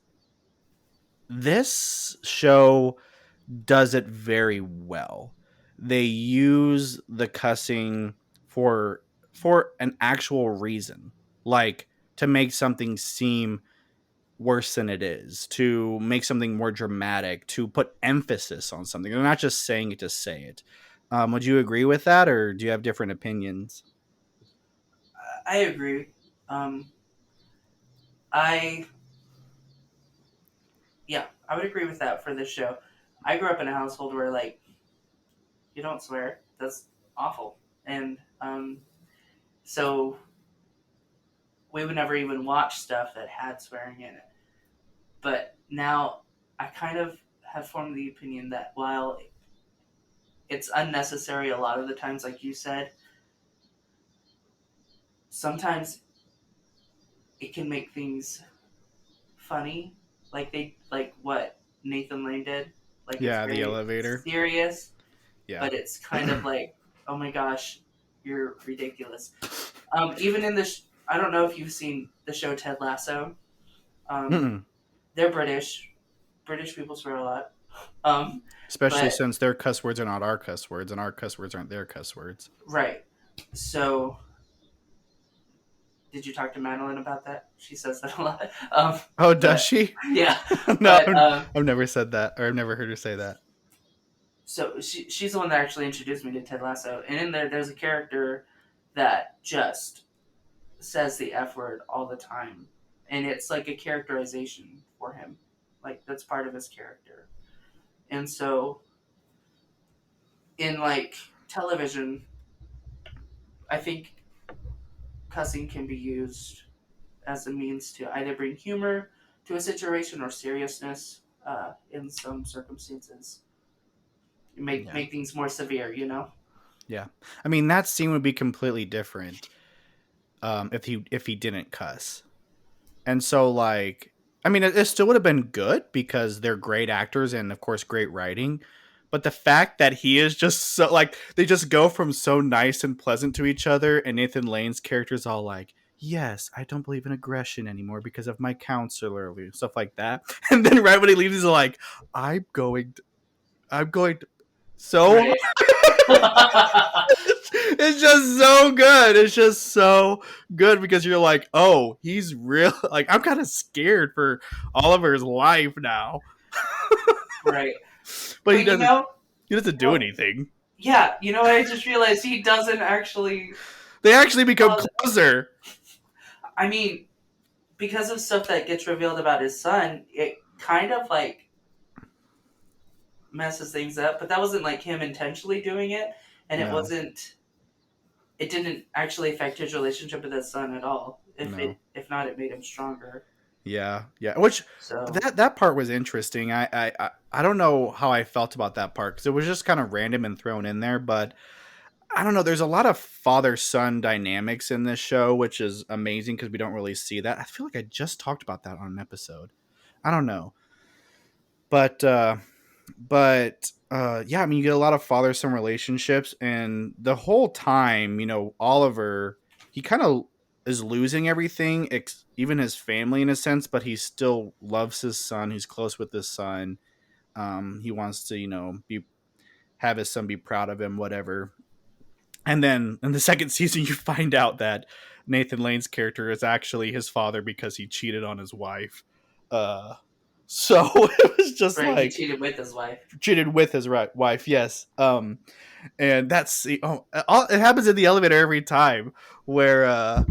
this show does it very well. They use the cussing for an actual reason, like to make something seem worse than it is, to make something more dramatic, to put emphasis on something. They're not just saying it to say it. Would you agree with that, or do you have different opinions? I agree. Um, I Yeah, I would agree with that for this show. I grew up in a household where like you don't swear. That's awful, and so we would never even watch stuff that had swearing in it. But now I kind of have formed the opinion that while it's unnecessary a lot of the times, like you said, sometimes it can make things funny, like what Nathan Lane did. Like it's Yeah, the very elevator. serious, Yeah. but it's kind of like, oh my gosh, you're ridiculous. Even in this, I don't know if you've seen the show Ted Lasso. Um, Mm-mm. they're British. British people swear a lot. Um, Especially but since their cuss words are not our cuss words, and our cuss words aren't their cuss words. right. So, did you talk to Madeline about that? She says that a lot. Oh, does But she? yeah, No, but I've never said that, or I've never heard her say that. so she's the one that actually introduced me to Ted Lasso, and in there's a character that just says the F word all the time, and it's like a characterization for him, like that's part of his character. And so in like television, I think cussing can be used as a means to either bring humor to a situation or seriousness in some circumstances. Yeah, Make things more severe, you know. yeah. I mean, that scene would be completely different if he didn't cuss. And so, like, I mean, it still would have been good because they're great actors and, of course, great writing. But the fact that he is just so, like, they just go from so nice and pleasant to each other, and Nathan Lane's character is all like, yes, I don't believe in aggression anymore because of my counselor, and stuff like that. And then right when he leaves, he's like, I'm going to, so Right. it's just so good. It's just so good because you're like, oh, he's real. Like, I'm kind of scared for Oliver's life now, Right. but he But doesn't. He doesn't you do know, anything. yeah, you know what? I just realized he doesn't actually. They actually become Cause, closer. I mean, because of stuff that gets revealed about his son, it kind of like messes things up. But that wasn't like him intentionally doing it, and it No, wasn't. It didn't actually affect his relationship with his son at all. no. If not, it made him stronger. Yeah, yeah. Which So, that part was interesting. I don't know how I felt about that part because it was just kind of random and thrown in there, but I don't know. There's a lot of father son dynamics in this show, which is amazing because we don't really see that. I feel like I just talked about that on an episode. I don't know, but yeah. I mean, you get a lot of father son relationships, and the whole time, Oliver, he kind of is losing everything, even his family in a sense, but he still loves his son. He's close with his son. He wants to, be have his son be proud of him, whatever. And then in the second season, you find out that Nathan Lane's character is actually his father because he cheated on his wife. So it was just right, he like cheated with his wife. cheated with his wife, yes. And that's it happens in the elevator every time where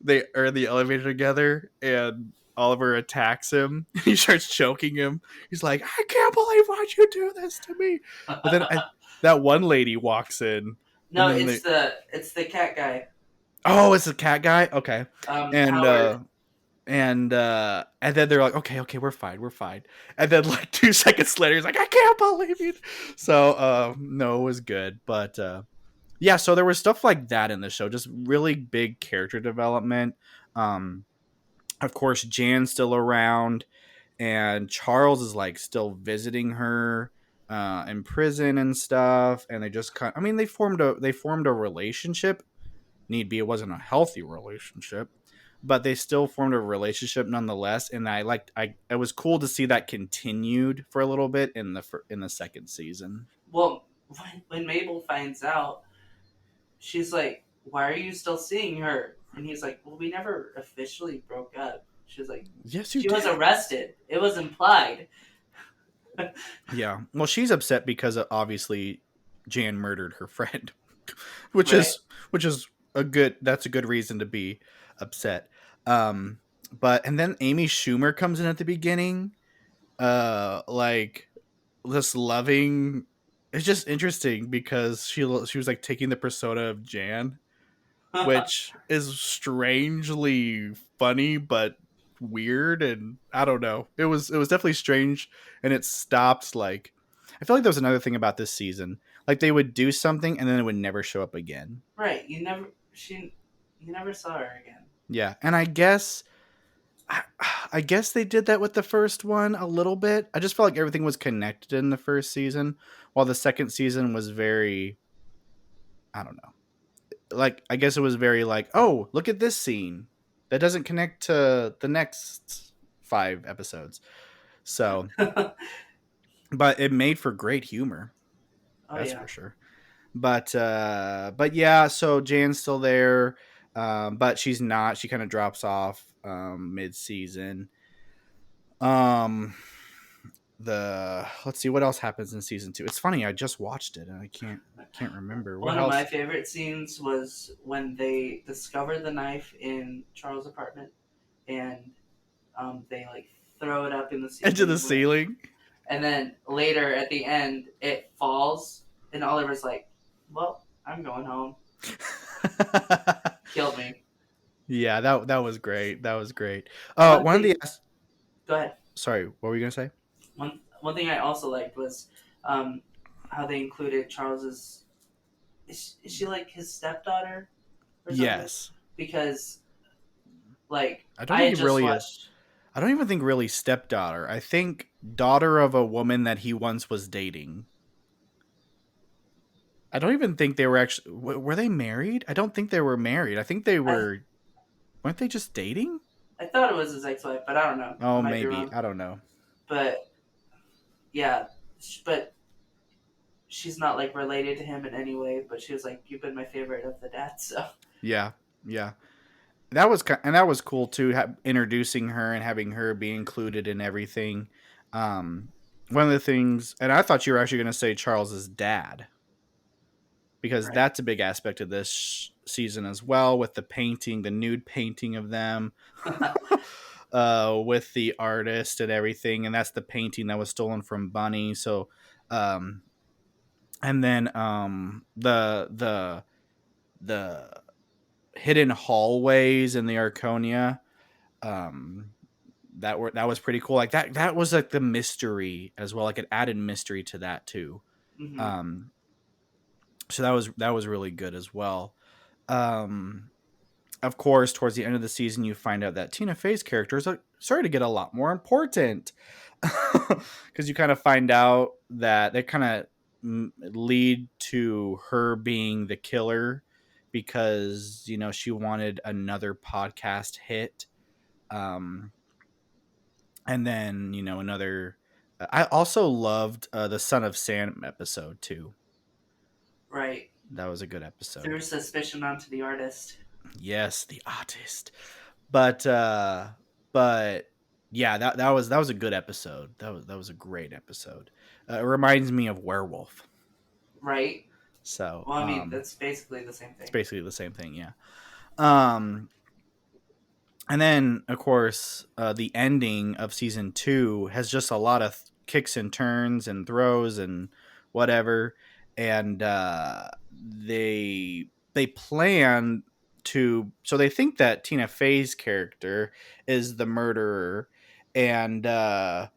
they are in the elevator together and Oliver attacks him. He starts choking him. He's like, "I can't believe why'd you do this to me." But then that one lady walks in, and No, then they, it's the cat guy, oh, it's a cat guy. Okay, and Howard. and then they're like, okay, we're fine. And then like 2 seconds later, he's like, I can't believe you. So no, it was good, but yeah. So there was stuff like that in the show, just really big character development. Um, of course, Jan's still around, and Charles is like still visiting her in prison and stuff. And they just kind, I mean, they formed a relationship. Need be, it wasn't a healthy relationship, but they still formed a relationship nonetheless. And I liked, it was cool to see that continued for a little bit in the second season. Well, when Mabel finds out, she's like, "Why are you still seeing her?" And he's like, "Well, we never officially broke up." She's like, Yes, you "She was did. arrested. It was implied." Yeah. Well, she's upset because obviously Jan murdered her friend, which Right. is that's a good reason to be upset. Um, but and then Amy Schumer comes in at the beginning, like this loving. It's just interesting because she was like taking the persona of Jan, which is strangely funny but weird, and I don't know. It was definitely strange, and it stopped. Like, I feel like there was another thing about this season. Like, they would do something and then it would never show up again. Right. You never. She. you never saw her again. Yeah, and I, I guess they did that with the first one a little bit. I just felt like everything was connected in the first season, while the second season was very, I don't know. Like I guess it was very like, oh, look at this scene that doesn't connect to the next 5 episodes. So, Oh but it made for great humor, that's yeah. for sure. But yeah, so Jan's still there, but she's not. She kind of drops off mid season. Um, the let's see what else happens in season 2. It's funny, I just watched it and I can't remember what One of my else. favorite scenes was when they discover the knife in Charles' apartment, and they like throw it up in the Edge of the ceiling with, ceiling. and then later at the end it falls, and Oliver's like, "Well, I'm going home." Killed me. Yeah, that was great. That was great. One One of the thing, go ahead. sorry, what were you gonna say? One thing I also liked was um, how they included Charles's. Is she like his stepdaughter or something? Yes, Because like I don't I think had it just really is. watched. I don't even think really stepdaughter. I think daughter of a woman that he once was dating. I don't even think they were actually were they married? I don't think they were married. I think they I were weren't they just dating? I thought it was his ex-wife, but I don't know. I Oh, might be maybe. wrong. I don't know. But yeah, but she's not like related to him in any way. But she was like, "You've been my favorite of the dads." So Yeah. Yeah. That was and that was cool too, introducing her and having her be included in everything. Um one of the things, and I thought you were actually going to say Charles's dad, because right. that's a big aspect of this season as well, with the painting, the nude painting of them, with the artist and everything, and that's the painting that was stolen from Bunny. So, um, and then the hidden hallways in the Arconia, um, that was pretty cool. Like that was like the mystery as well. Like it added mystery to that too. hmm Um, so that was really good as well. Um, of course, towards the end of the season, you find out that Tina Fey's character is starting to get a lot more important, because you kind of find out that they kind of lead to her being the killer, because she wanted another podcast hit, um, and then another. I also loved the Son of Sam episode too. Right. That was a good episode. Threw suspicion onto the artist. Yes, the artist. But yeah, that was a good episode. That was a great episode. It reminds me of Werewolf. Right. So Well, I mean, that's basically the same it's thing. basically the same thing. Yeah. Um, and then of course the ending of season 2 has just a lot of kicks and turns and throws and whatever, and they plan to, so they think that Tina Fey's character is the murderer, and and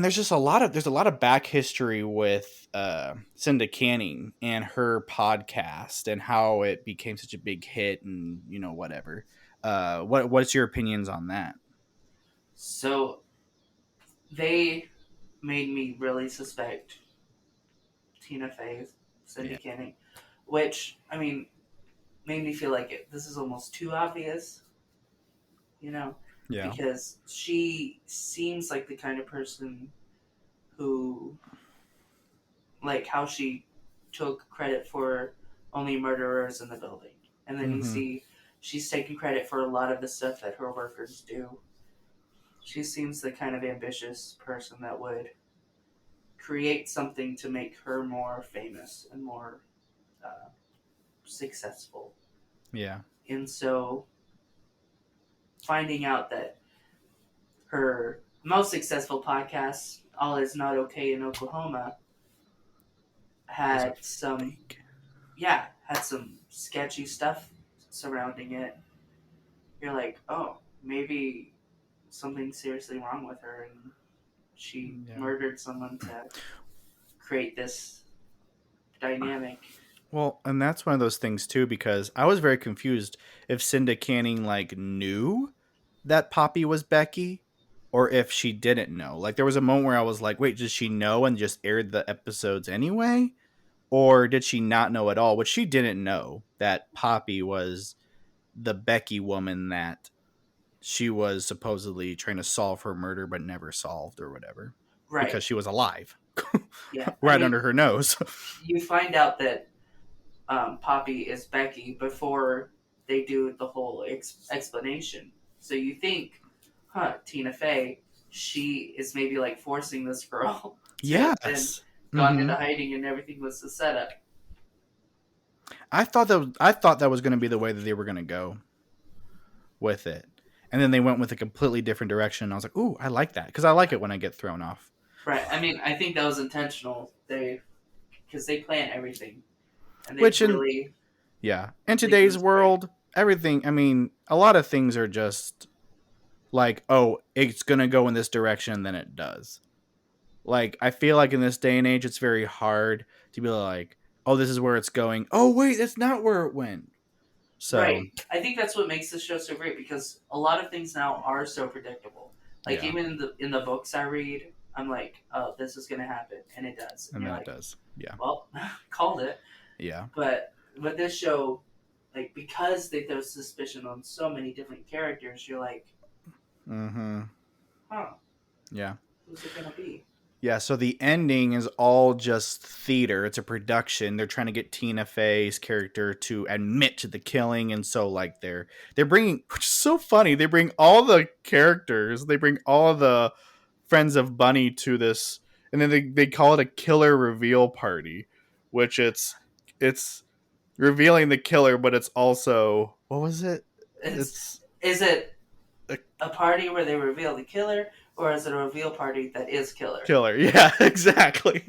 there's a lot of back history with Cinda Canning and her podcast and how it became such a big hit, and whatever. What's your opinions on that? So they made me really suspect Tina Fey, Cindy Yeah. Canning, which I mean made me feel like this is almost too obvious, you know, Yeah. because she seems like the kind of person who, like, how she took credit for only murderers in the building, and then you Mm-hmm. see she's taking credit for a lot of the stuff that her workers do. She seems the kind of ambitious person that would create something to make her more famous and more uh, successful. Yeah. And so finding out that her most successful podcast, All Is Not Okay in Oklahoma, Was a had some, fake. yeah, had some sketchy stuff surrounding it. You're like, oh, maybe something's seriously wrong with her and she Yeah. murdered someone to create this dynamic. Well, and that's one of those things too, because I was very confused if Cinda Canning like knew that Poppy was Becky, or if she didn't know. Like there was a moment where I was like, wait, does she know and just aired the episodes anyway? Or did she not know at all? Which she didn't know that Poppy was the Becky woman that she was supposedly trying to solve her murder but never solved or whatever. Right. Because she was alive. Yeah. I Right mean, under her nose. you find out that Poppy is Becky before they do the whole explanation. So you think, huh, Tina Fey, she is maybe like forcing this girl to have been Yes. gone into Mm-hmm. hiding and everything was a setup. I thought that was going to be the way that they were going to go with it, and then they went with a completely different direction. And I was like, "Ooh, I like that," because I like it when I get thrown off. Right. I mean, I think that was intentional. They because they plan everything and they Which in really Yeah, in make today's this great. world, everything. I mean, a lot of things are just like, oh, it's going to go in this direction, then it does. Like I feel like in this day and age, it's very hard to be like, oh, this is where it's going. Oh, wait, that's not where it went. Right. So I think that's what makes this show so great because a lot of things now are so predictable. Like yeah, even in the books I read, I'm like, oh, this is gonna happen, and it does. And and you're then it like, does. Yeah, well, called it. yeah. But with this show, like because they throw suspicion on so many different characters, you're like, Mm-hmm. huh, Yeah. who's it gonna be? Yeah, so the ending is all just theater. It's a production. They're trying to get Tina Fey's character to admit to the killing, and so like they're bringing, which is so funny. They bring all the characters. They bring all of the friends of Bunny to this, and then they call it a killer reveal party, which it's revealing the killer, but it's also what was it? It's It's is it a a party where they reveal the killer, or is it a reveal party that is killer? killer. Yeah, exactly.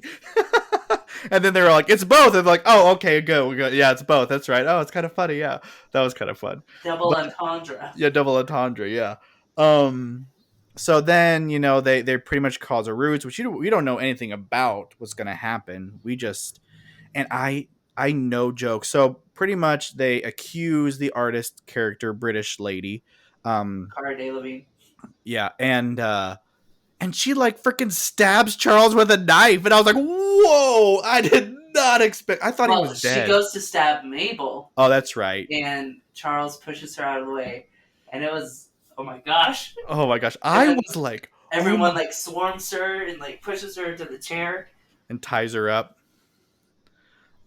And then they were like, "It's both." And they're like, "Oh, okay, good. We go. Yeah, it's both. That's right. Oh, it's kind of funny. Yeah, that was kind of fun." Double But entendre. yeah, double entendre. Yeah. Um. So then they pretty much cause a ruse, which we don't know anything about what's going to happen. We just and I no joke. So pretty much they accuse the artist character British lady. Cara Delevingne. Yeah, and she like freaking stabs Charles with a knife, and I was like, "Whoa! I did not expect. I thought he was Well, she dead." goes to stab Mabel, Oh, that's right. and Charles pushes her out of the way, and it was oh my gosh! Oh my gosh, And I then was like, "Oh everyone my!" like swarms her and like pushes her into the chair. And ties her up.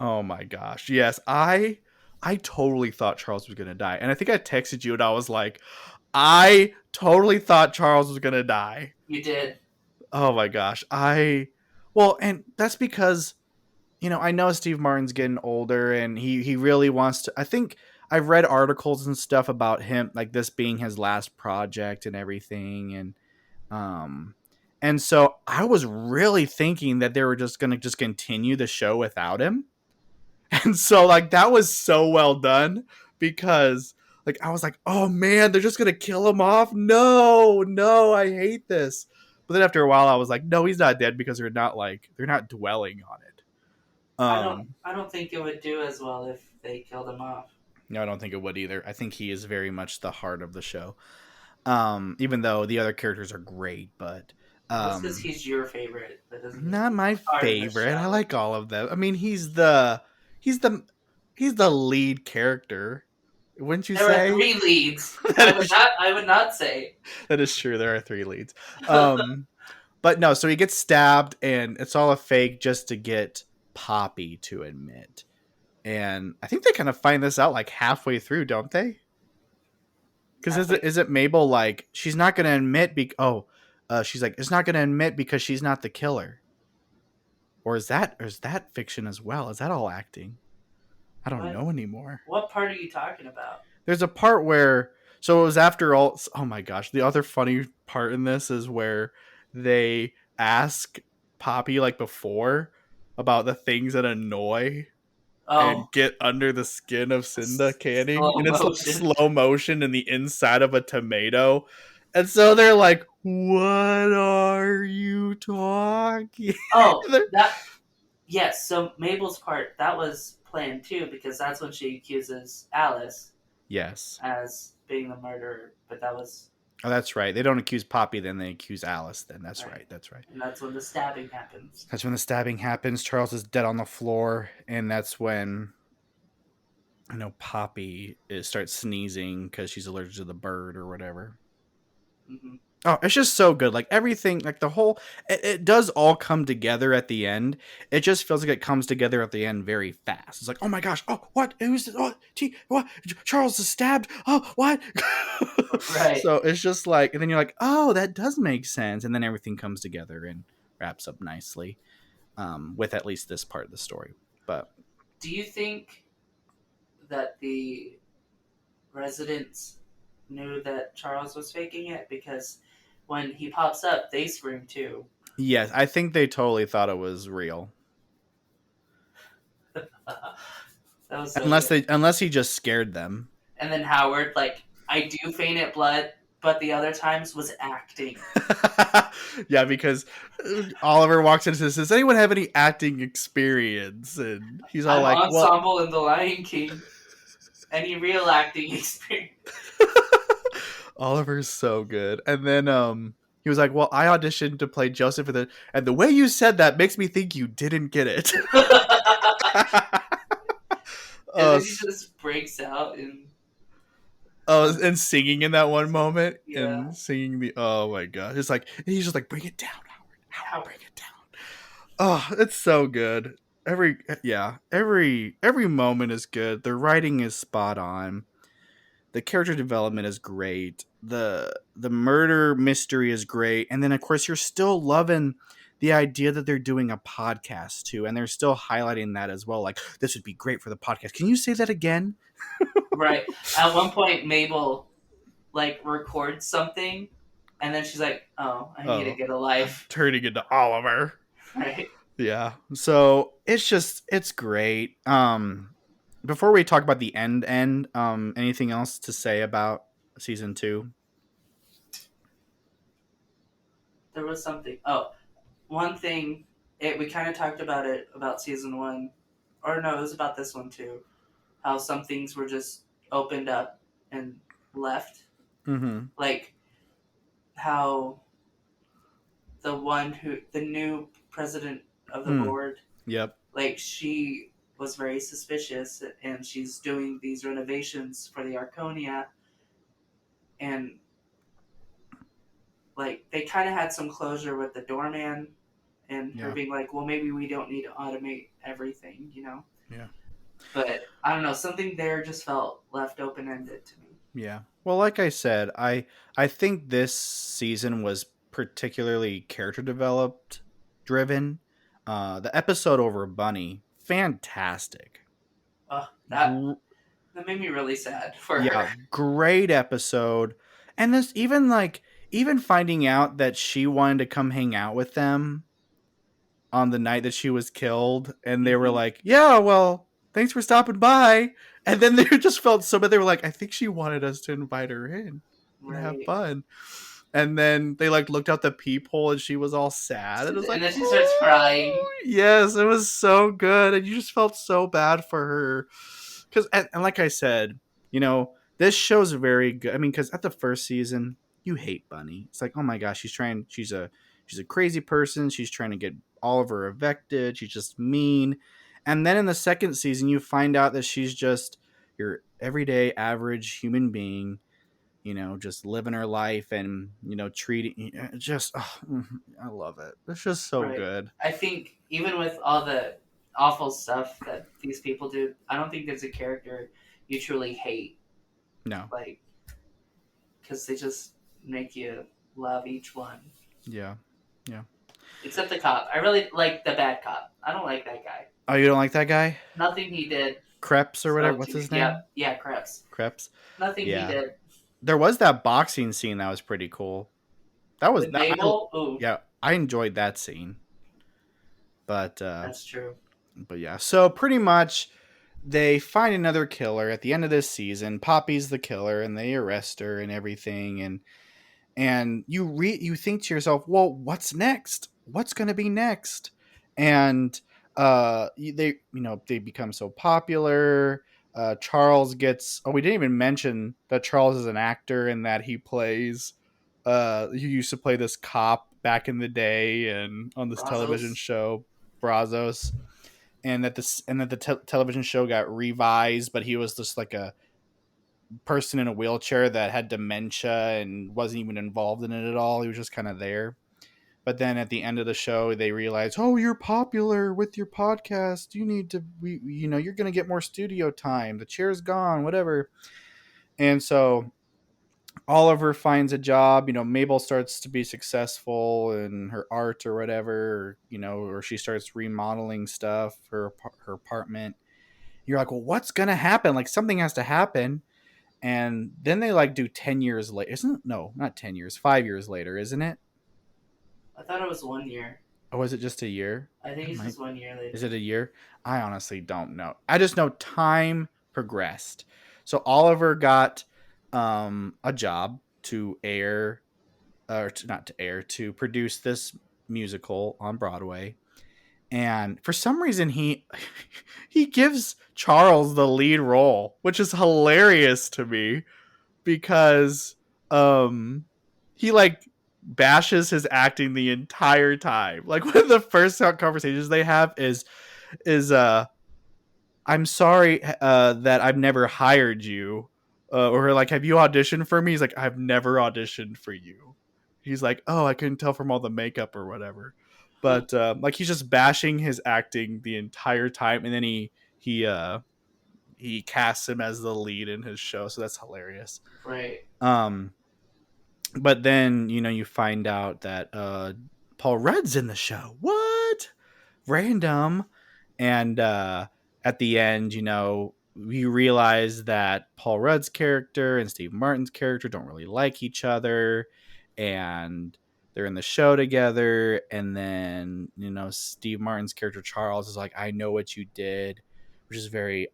Oh my gosh, yes, I totally thought Charles was gonna die, and I think I texted you, and I was like, I totally thought Charles was gonna die. You did. Oh my gosh, well, and that's because I know Steve Martin's getting older and he really wants to. I think I've read articles and stuff about him, like this being his last project and everything. Um, and so I was really thinking that they were just going to just continue the show without him. And so, like, that was so well done because, like, I was like, oh man, they're just going to kill him off. No, no, I hate this. But then after a while, I was like, no, he's not dead because they're not dwelling on it. I don't. Um, I don't think it would do as well if they killed him off. no, I don't think it would either. I think he is very much the heart of the show. Even though the other characters are great, but Just because um, he's your favorite, that doesn't mean not he's my part of the favorite. I show. like all of them. I mean, he's the he's the lead character. Wouldn't you There are say? three leads. I that would is not. I would not say. that is true. There are three leads. Um, but no, so he gets stabbed, and it's all a fake just to get Poppy to admit. And I think they kind of find this out like halfway through, don't they? Because Halfway. is it Mabel like she's not going to admit? She's like it's not going to admit because she's not the killer. Or is that fiction as well? Is that all acting? I don't What? know anymore. What part are you talking about? There's a part where it was after all. Oh my gosh, the other funny part in this is where they ask Poppy like before about the things that annoy Oh, and get under the skin of Cinda Canning, slow and it's like motion. slow motion in the inside of a tomato. And so they're like, "What are you talking?" Oh, that yes. So Mabel's part that was plan too, because that's when she accuses Alice Yes. as being the murderer. But that was Oh, that's right. They don't accuse Poppy, then they accuse Alice. Then that's right, right. That's right. and that's when the stabbing happens. That's when the stabbing happens. Charles is dead on the floor, and that's when Poppy starts sneezing because she's allergic to the bird or whatever. Hmm. Oh, it's just so good. Like everything, like the whole, it does all come together at the end. It just feels like it comes together at the end very fast. It's like, oh my gosh, oh what? Who's what? Charles is stabbed. Oh what? Right. So it's just like, and then you're like, oh, that does make sense, and then everything comes together and wraps up nicely, with at least this part of the story. But Do you think that the residents knew that Charles was faking it? Because when he pops up, they scream too. yes, I think they totally thought it was real, That was so unless good. he just scared them. And then Howard, like, I do faint at blood, but the other times was acting. Yeah, because Oliver walks in and says, "Does anyone have any acting experience?" And he's all I'm like, "Well." ensemble in The Lion King. Any real acting experience? Oliver's so good. And then he was like, "Well, I auditioned to play Joseph for the and the way you said that makes me think you didn't get it." And uh, then he just breaks out and and singing in that one moment yeah, and singing the oh my god. It's like he's just like, "Bring it down, Howard. Howard, Howard. bring it down." Oh, it's so good. Every moment is good. The writing is spot on. The character development is great. The murder mystery is great. And then of course you're still loving the idea that they're doing a podcast too, and they're still highlighting that as well. Like, this would be great for the podcast. Can you say that again? Right. At one point, Mabel like records something, and then she's like, "Oh, I need to Oh, get a life." turning into Oliver. Right. Yeah. So it's great. Before we talk about the end, anything else to say about season 2? There was something. Oh, one thing. We kind of talked about it about season one, or no, it was about this one too. How some things were just opened up and left, Mm-hmm. like how the new president of the Mm. board, Yep. like she was very suspicious, and she's doing these renovations for the Arconia, and like they kind of had some closure with the doorman and her Yeah. being like, well, maybe we don't need to automate everything, Yeah. But I don't know, something there just felt left open ended to me. Yeah. Well, like I said, I think this season was particularly character developed driven. The episode over Bunny, fantastic. Oh, Gr- that made me really sad for her. yeah, great episode. And this even finding out that she wanted to come hang out with them on the night that she was killed, and they were Hmm. like, "Yeah, well, thanks for stopping by." And then they just felt so bad. They were like, "I think she wanted us to invite her in and have Right. fun." And then they like looked out the peephole, and she was all sad. And it was And like, then she starts "Oh, crying. yes, it was so good." And you just felt so bad for her because, and like I said, this show's very good. I mean, because at the first season, you hate Bunny. It's like, oh my gosh, she's a crazy person. She's trying to get Oliver evicted. She's just mean. And then in the second season, you find out that she's just your everyday average human being, just living her life and, treating just, oh, I love it. It's just so Right. good. I think even with all the awful stuff that these people do, I don't think there's a character you truly hate, No. like, because they just make you love each one. Yeah. Yeah. Except the cop. I really like the bad cop. I don't like that guy. Oh, you don't like that guy? Nothing he did. Krebs or whatever. So What's his yeah, name? yeah, Krebs. Krebs. Nothing he Yeah. did. There was that boxing scene that was pretty cool. That was With that. Mabel, ooh, Yeah, I enjoyed that scene. But that's true. yeah. So pretty much, they find another killer at the end of this season. Poppy's the killer, and they arrest her and everything. And you think to yourself, well, what's next? What's going to be next? And they become so popular. Charles gets. Oh, we didn't even mention that Charles is an actor and that he plays. He used to play this cop back in the day and on this television Brazos. show, Brazos, and that the television show got revised, but he was just like a person in a wheelchair that had dementia and wasn't even involved in it at all. He was just kind of there. But then at the end of the show, they realize, oh, you're popular with your podcast. You need to, you're going to get more studio time. The chair's gone, whatever. And so Oliver finds a job. Mabel starts to be successful in her art or whatever, or she starts remodeling stuff, her apartment. You're like, well, what's going to happen? Like, something has to happen. And then they like do 10 years later. Isn't it? No, not 10 years, 5 years later, isn't it? I thought it was 1 year. Or was it just a year? I think It it's might. just 1 year Is later. it a year? I honestly don't know. I just know time progressed. So Oliver got a job to air, or not to air, to produce this musical on Broadway. And for some reason, he gives Charles the lead role, which is hilarious to me because um he like bashes his acting the entire time. Like, one of the first conversations they have is I'm sorry that I've never hired you. Or like, have you auditioned for me? He's like, I've never auditioned for you. He's like, oh, I couldn't tell from all the makeup or whatever. But like, he's just bashing his acting the entire time, and then he casts him as the lead in his show, so that's hilarious. Right. Um, but then you find out that Paul Rudd's in the show. What? Random. And at the end, you realize that Paul Rudd's character and Steve Martin's character don't really like each other, and they're in the show together. And then Steve Martin's character Charles is like, "I know what you did," which is very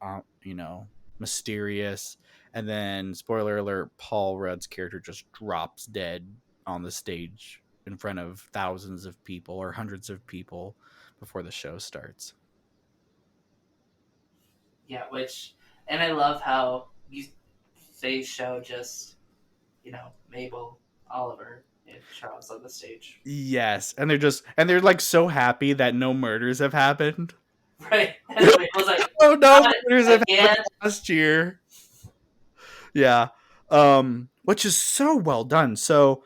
mysterious. And then, spoiler alert, Paul Rudd's character just drops dead on the stage in front of thousands of people or hundreds of people before the show starts. Yeah, and I love how they show just, Mabel, Oliver, and Charles on the stage. Yes, and they're like so happy that no murders have happened. Right. And Mabel's like, Oh, no not murders have again. happened last year. Yeah. Which is so well done. So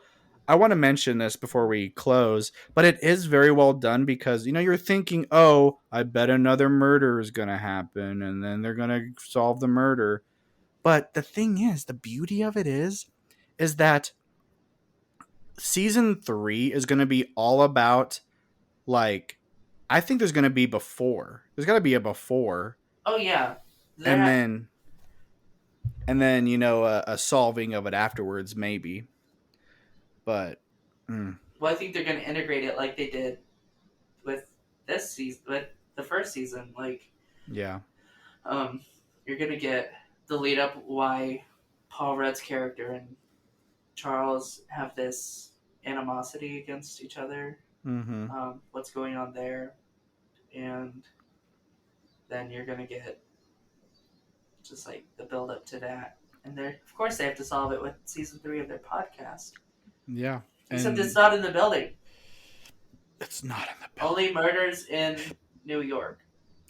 I want to mention this before we close, but it is very well done because you're thinking, oh, I bet another murder is gonna happen, and then they're gonna solve the murder. But the thing is, the beauty of it is that season 3 is gonna be all about, like, I think there's gonna be before. There's gotta be a before, Oh yeah, and there. then a solving of it afterwards, maybe. But Well, I think they're going to integrate it like they did with this season, with the first season. Like, yeah. um, you're going to get the lead up why Paul Rudd's character and Charles have this animosity against each other. Mm-hmm. What's going on there, and then you're going to get just like the build up to that. And of course, they have to solve it with season 3 of their podcast. Yeah. Except And it's not in the building. it's not in the Only murders in New York.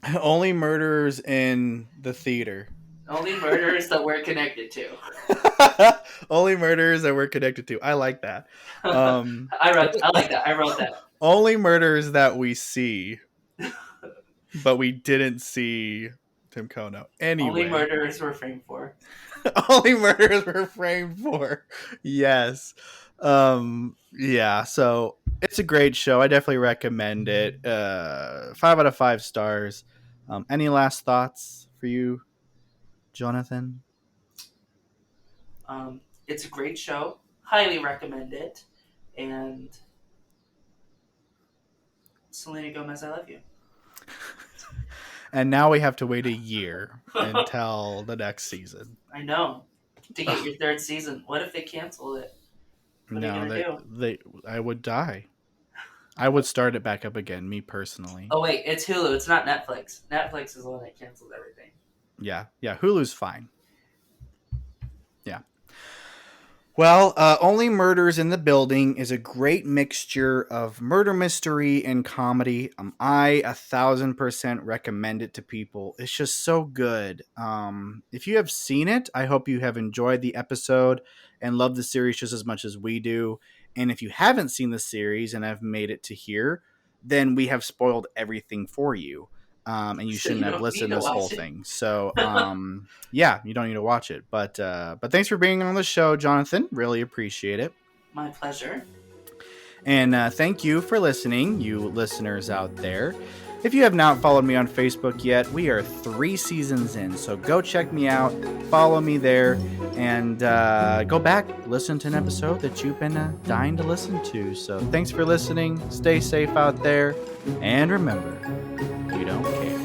building. Only murderers in the theater. Only murders that we're connected to. Only murderers that we're connected to. I like that. I like that. I wrote that. Only murders that we see, but we didn't see Tim Kono. Only Anyway. murderers were framed for. Only murders were framed for. Yes. Yeah, so it's a great show. I definitely recommend it. 5 out of 5 stars. Any last thoughts for you, Jonathan? It's a great show. Highly recommend it. And Selena Gomez, I love you. And now we have to wait a year until the next season. I know. To get your third season. What if they cancel it? What are you gonna do? I would die. I would start it back up again, me personally. Oh wait, it's Hulu. It's not Netflix. Netflix is the one that cancels everything. Yeah, yeah, Hulu's fine. Yeah. Well, Only Murders in the Building is a great mixture of murder mystery and comedy. I 1,000% recommend it to people. It's just so good. If you have seen it, I hope you have enjoyed the episode and love the series just as much as we do. And if you haven't seen the series and have made it to here, then we have spoiled everything for you. And you So shouldn't you have don't need listened to this whole watch it. thing. So, yeah, you don't need to watch it. But thanks for being on the show, Jonathan. Really appreciate it. My pleasure. And thank you for listening, you listeners out there. If you have not followed me on Facebook yet, we are 3 seasons in. So go check me out, follow me there, and go back, listen to an episode that you've been dying to listen to. So thanks for listening. Stay safe out there. And remember, you don't care.